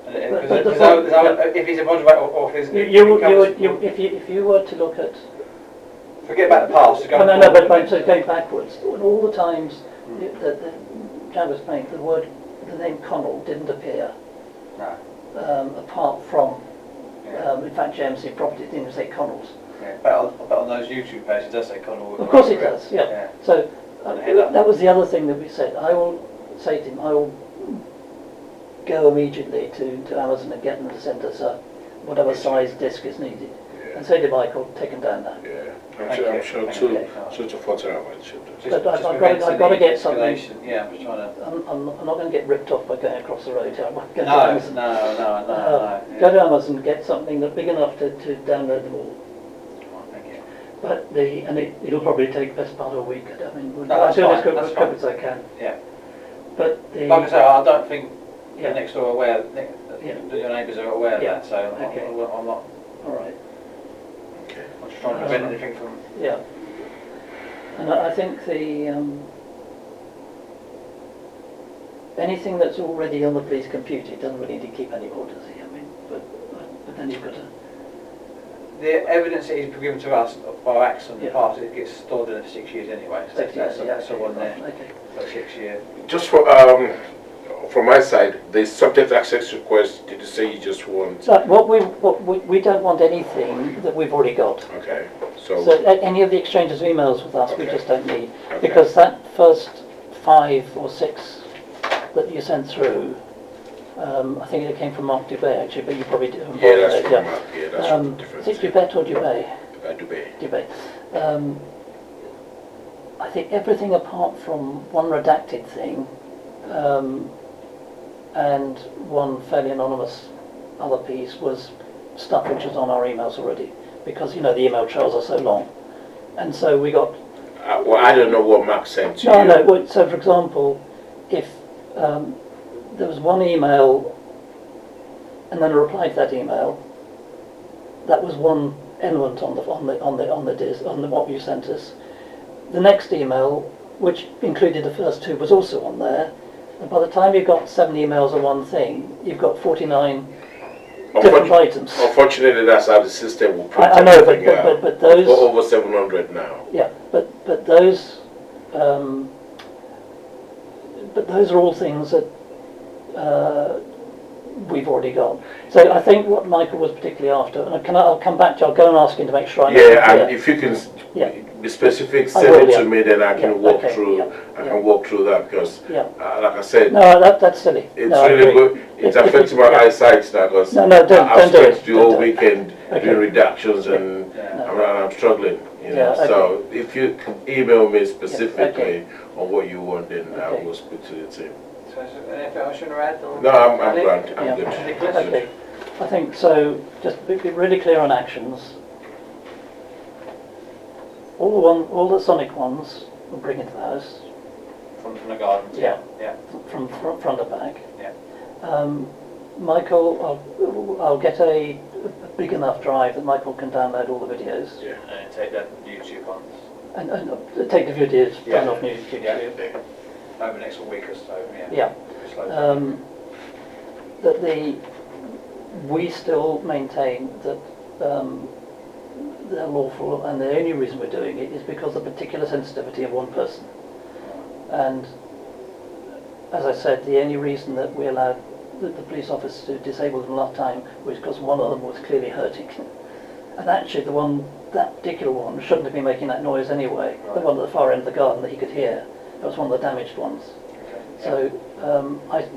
If he's a moderator or if if you were to look at... Forget about the past. But going backwards, all the times that Jan was playing, the name Connell didn't appear. No. Apart from, in fact, JMC Property didn't say Connells. Yeah, but on those YouTube pages it does say Connell. Of course it does, yeah. So that was the other thing that we said. I will say to him, I will go immediately to Amazon and get them to send us whatever size disc is needed. Yeah. And say to Michael, take them down now. Yeah. I'm sure to 40 hours should do. But I've got to get something. Yeah, I'm just trying to... I'm not going to get ripped off by going across the road here. No. Go to Amazon, get something that's big enough to download them all. Thank you. But it'll probably take the best part of a week. I mean, No, I'll do as that's quick as I can. Yeah. But Like I say, I don't think the Yeah. next door aware that your neighbours are aware of that, so Okay. I'm not. All right. Okay. I'm just trying to prevent anything from. Yeah. And I think anything that's already on the police computer, it doesn't really need to keep any more, does it? I mean, but then you've got to... The evidence that he's given to us by acts in the Yeah. past, it gets stored in for 6 years anyway. So 6 years, that's the one there. Okay. For 6 years. Just for from my side, the subject access request. Did you say you just want? So we don't want anything that we've already got. Okay. So So any of the exchanges of emails with us, we Okay. just don't need. Okay. Because that first 5 or 6 that you sent through, I think it came from Mark Dubay actually, but you probably did. Yeah, that's from Mark. Yeah, that's from different. Is it Dubet or Dubay? Dubay. Dubay. I think everything apart from one redacted thing and one fairly anonymous other piece was stuff which was on our emails already, because you know the email trails are so long, and so we got. Well, I don't know what Mark sent to you. No. So, for example, if there was one email and then a reply to that email, that was one element on what you sent us. The next email, which included the first two, was also on there. And by the time you've got 7 emails on one thing, you've got 49 different items. Unfortunately, that's how the system will print. I know, but those... We're over 700 now. Yeah, but those... but those are all things that we've already got. So I think what Michael was particularly after, and I'll come back to you, I'll go and ask him to make sure I know. Yeah, and if you can be specific, send it to me, then I can walk through. I can walk through that because, like I said, no, that's silly. It's really good. It's affecting my eyesight now because don't do it. The whole weekend doing reductions and I'm struggling. You know, so if you can email me specifically on what you want, then I will speak to the team. So anything else you want to add? No, I'm grand. I'm good. Okay. I think so. Just be really clear on actions. All the Sonic ones we'll bring into the house. From the garden. Yeah. From front to back. Yeah. Michael, I'll get a big enough drive that Michael can download all the videos. Yeah. And take that YouTube ones. And take the videos down off YouTube. Yeah. Over the next week or so. Yeah. We still maintain that they're lawful, and the only reason we're doing it is because of the particular sensitivity of one person. And as I said, the only reason that we allowed the police officer to disable them last time was because one of them was clearly hurting. And actually that particular one shouldn't have been making that noise anyway. Right. The one at the far end of the garden that he could hear. That was one of the damaged ones. Okay. So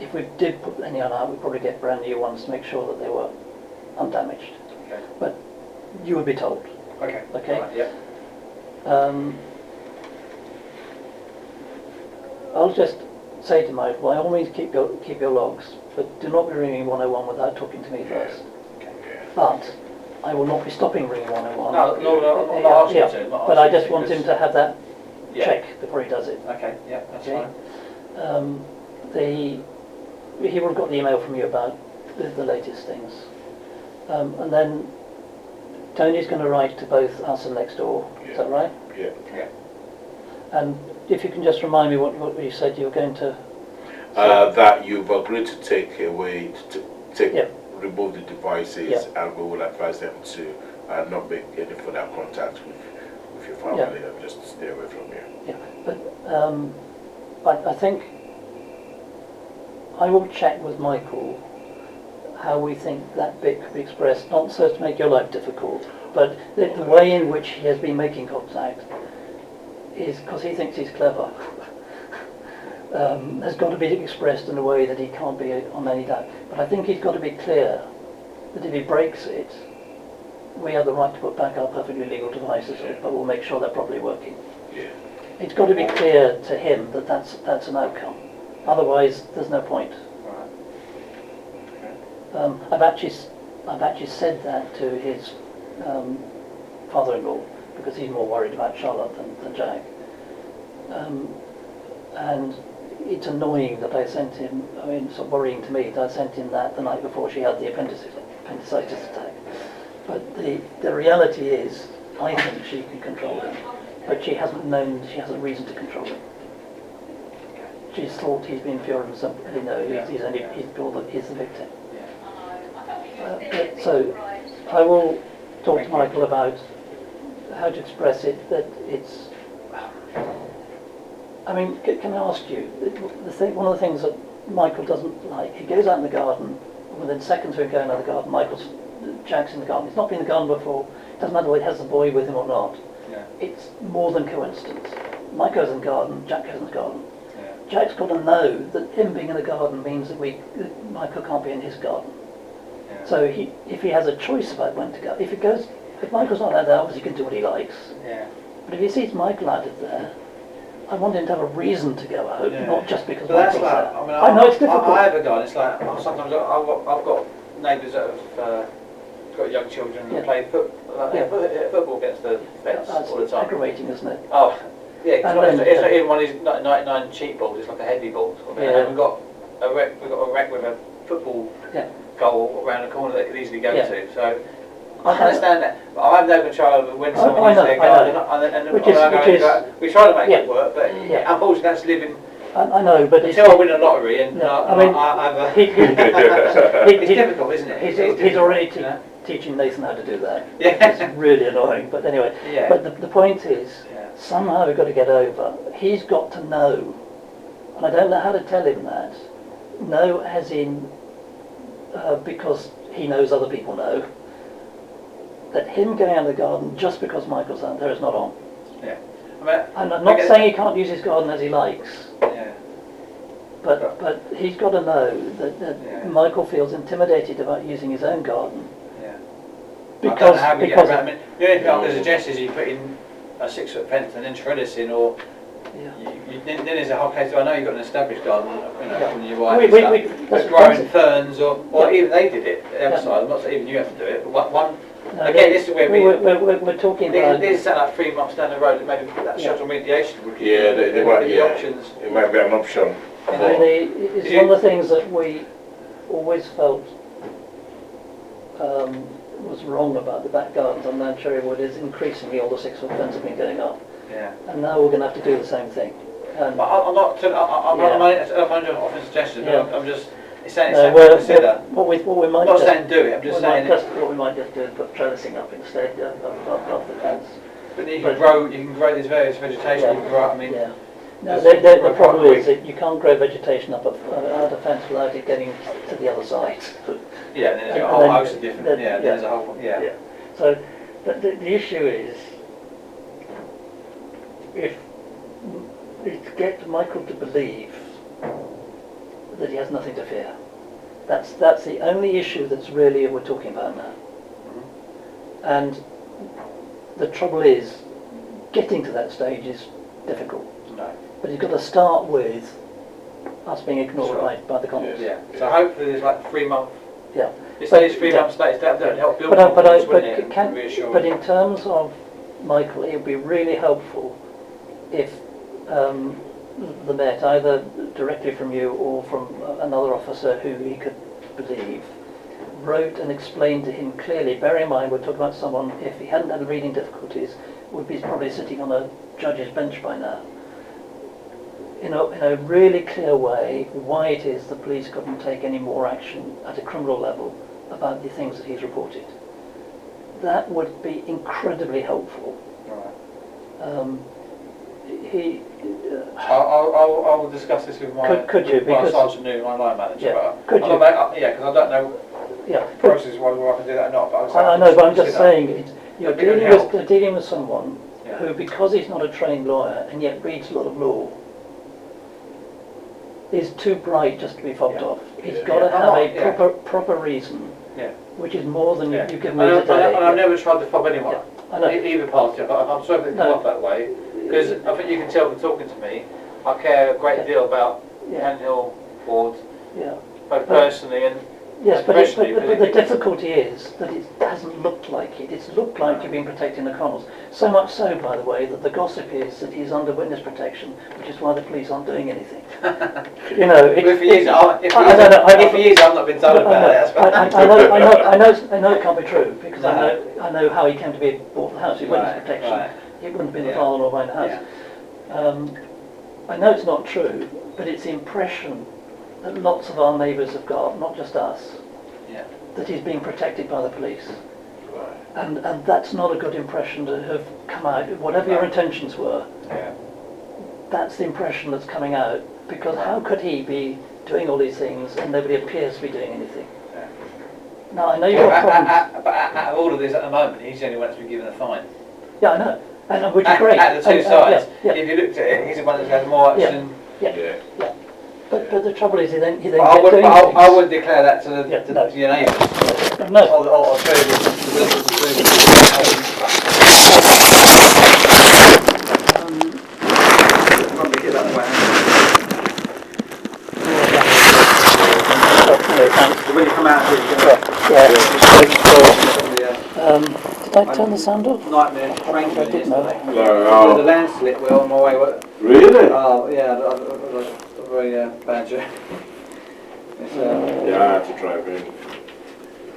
if we did put any on out, we'd probably get brand new ones to make sure that they were undamaged. Okay. But you would be told. Okay. Okay. Right, yeah. I'll just say to Michael, by all means keep your logs, but do not be ringing 101 without talking to me first. Okay. But I will not be stopping ringing 101. No, not asking you to. But I just want him to have that check before he does it. Okay, yeah, that's fine. He would have got the email from you about the latest things. And then Tony's going to write to both us and Nextdoor. Is that right? Yeah. And if you can just remind me what you said you were going to... that you've agreed to take away, remove the devices, and we will advise them to not make any further contact with your family and just stay away from you. Yeah, but I think I will check with Michael how we think that bit could be expressed, not so as to make your life difficult, but the way in which he has been making contact is because he thinks he's clever. Has got to be expressed in a way that he can't be on any doubt. But I think he's got to be clear that if he breaks it, we have the right to put back our perfectly legal devices, but we'll make sure they're properly working. Yeah. It's got to be clear to him that that's an outcome. Otherwise, there's no point. I've actually said that to his father-in-law because he's more worried about Charlotte than Jack. And it's annoying that I sent him, it's worrying to me that I sent him that the night before she had the appendicitis attack. But the reality is, I think she can control him, but she hasn't reason to control him. She's thought he's been pure and simple, he's the victim. So I will talk to Michael about how to express it, that it's... can I ask you, one of the things that Michael doesn't like, he goes out in the garden, within seconds of him going out in the garden, Jack's in the garden. He's not been in the garden before, it doesn't matter whether he has the boy with him or not. Yeah. It's more than coincidence. Mike goes in the garden, Jack goes in the garden. Yeah. Jack's got to know that him being in the garden means that Michael can't be in his garden. Yeah. So if he has a choice about when to go, if Michael's not allowed out, he can do what he likes. Yeah. But if he sees Michael out of there, I want him to have a reason to go out, Yeah. not just because But that's Michael's like, there. I mean, I know it's difficult. I have a garden. It's like sometimes I've got neighbours that have got young children Yeah. and play football against the fence That's all the time. aggravating, isn't it? Oh, yeah. And It's then- not even one of these 99 cheap balls. It's like a heavy ball. Yeah. And we've got a rack with a football Yeah. goal around the corner that it could easily go Yeah. to. So I I can understand that, but I have no control over when I someone uses know, their I garden. know. And Which when I go is- into that, we try to make yeah. it work, but Yeah. unfortunately that's living I know, but it's... until I win a lottery and Yeah, I I mean, have a... he- It's difficult, isn't it? He's already you know? teaching Nathan how to do that. Yeah. It's really annoying, but anyway. Yeah. But the point is, Yeah. somehow we've got to get over. He's got to know, and I don't know how to tell him that. Know as in, because he knows other people know, that him going out in the garden just because Michael's out there is not on. Yeah. I mean, And I'm I not get- saying he can't use his garden as he likes, Yeah. but he's got to know that Yeah. Michael feels intimidated about using his own garden. Yeah. Because, I don't know how we get because around. I mean, the only thing I could suggest is you put in a 6-foot fence and then trellis in, or yeah. then there's a whole case. I know you've got an established garden, you know, Yeah. from your wife We- and we- stuff, we- but that's- growing that's- ferns, or Yeah. even they did it the other Yeah. side. I'm not saying even you have to do it, but one No, again, this is where we're talking about... This is like 3 months down the road, maybe that Yeah. shuttle mediation would be Yeah, they might, the yeah. options. It might be an option. You know, it's one of the things that we always felt was wrong about the back gardens on Mount Cherrywood is increasingly all the 6-foot fence have been going up. Yeah. And now we're going to have to do the same thing. And But I'm not offering suggestions, but Yeah. I'm just saying no, something to consider. what we might I'm not just, saying do it, I'm just saying what we might just do is put trellising up instead of the fence. but you but- can grow this various vegetation, you can grow, I mean, Yeah. No, Just the grow problem quite is that you can't grow vegetation up out a fence without it getting to the other side. yeah, and there's And a whole then- host of different, then- yeah, there's a whole, yeah. Yeah. So the issue is, if to get Michael to believe that he has nothing to fear. That's the only issue that's really we're talking about now. And the trouble is, getting to that stage is difficult. No. But you've got to start with us being ignored Sure. by the Commons. Yeah, so hopefully there's like 3 month, Yeah. it's But- 3 yeah. months later, that would help build But confidence, wouldn't it? can, Reassuring. but in terms of Michael, it would be really helpful if the Met, either directly from you or from another officer who he could believe, wrote and explained to him clearly. Bear in mind, we're talking about someone, if he hadn't had reading difficulties, would be probably sitting on a judge's bench by now. In a really clear way, why it is the police couldn't take any more action at a criminal level about the things that he's reported. That would be incredibly helpful. Right. He, I'll discuss this with my, Could you, with my because- Sergeant New, my line manager. Yeah, But could I'm you? not yeah, because I don't know yeah, process whether I can do that or not. But I know, but I'm just saying, you're It'd be good dealing help. with, dealing with someone Yeah. who, because he's not a trained lawyer and yet reads a lot of law, is too bright just to be fobbed Yeah. off. He's Yeah. got to Yeah. have a Yeah. proper reason, Yeah. which is more than Yeah. you give And me today. I've never tried to fob anyone, Yeah, I know. either party. I'm sorry if it No. come off that way, because I think you can tell from talking to me, I care a great deal about Yeah. Hen Hill Ward, Yeah. both But- personally and Yes, but professionally. the difficulty is that it hasn't looked like it. It's looked like you've been protecting the Connells. So much so, by the way, that the gossip is that he's under witness protection, which is why the police aren't doing anything. You know, if he is, I'm not been told I about it. That's fine. I know it can't be true, because No. I know how he came to be bought the house. He witness Right, protection. right. It wouldn't have been the Yeah. father nor buying the house. Yeah. I know it's not true, but it's the impression that lots of our neighbours have got, not just us, Yeah. that he's being protected by the police. Right. And that's not a good impression to have come out. Whatever your intentions were, Yeah. that's the impression that's coming out. Because how could he be doing all these things and nobody appears to be doing anything? Yeah. Now, I know you've got problems. But out of all of this at the moment, he's the only one that's been given a fine. Yeah, I know. And which is great. At the two And, sides, yeah, if you looked at it, he's the one that's had more action Yeah. But the trouble is, he then I kept would, doing I things. wouldn't declare that to Yeah, to no. your neighbours. No. Or to Probably get that way. So when you come out here, Did I turn the sound off? nightmare train I journey didn't know. yesterday. The landslip were on my way. Really? Oh yeah, a very bad journey. It's, Yeah, I had to drive in.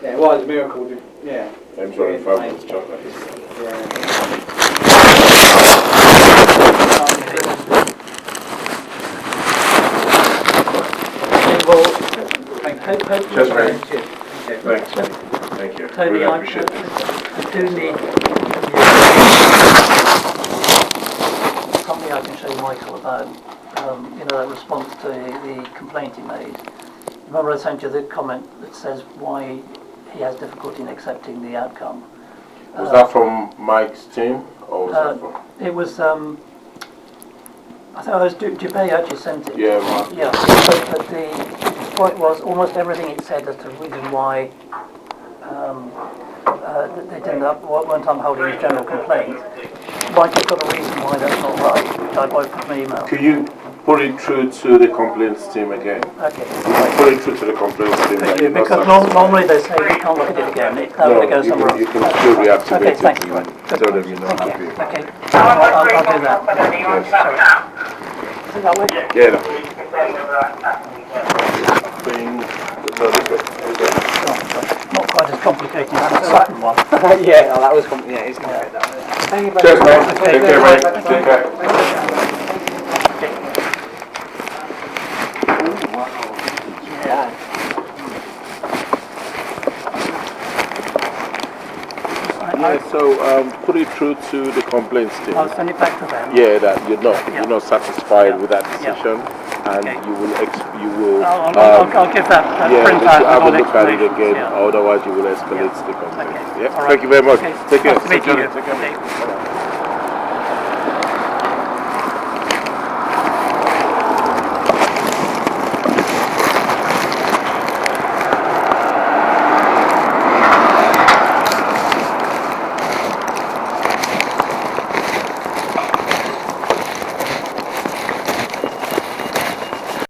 yeah, it was a miracle. Yeah. M25 was chocolate. Cheers, mate. Thanks. Thank you. Tony, Really I appreciate it. do need something I can show Michael about, that response to the complaint he made. Remember I sent you the comment that says why he has difficulty in accepting the outcome. Was that from Mike's team, or was that from? It was, I think it was Dubay actually sent it. Yeah, Mark. Yeah, but the point was almost everything it said as to the reason why they weren't upholding his general complaint. Mike has got a reason why that's not right, which I wrote from an email. Could you put it through to the complaints team again? Okay. Put it through to the complaints team. Because normally they say we can't look at it again, it's now going to go somewhere else. You can still reactivate Okay, it thanks. and tell them you're not happy. Okay, I'll do that. Sorry. Is it that way? Yeah. Not quite as complicated as the second one. Yeah, that was complicated. It's complicated. Thank you very Cheers, much. mate. Take care, mate. Take care. Yeah, so put it through to the complaints team. I'll send it back to them. Yeah, that you're not satisfied with that decision, and Okay. you will. I'll give that print out have a with all look at it explanations, again. yeah. Otherwise, you will escalate the complaint. Okay. Yeah. All right. Thank you very much. Okay. Take care. Nice to meet you. Take care. Okay.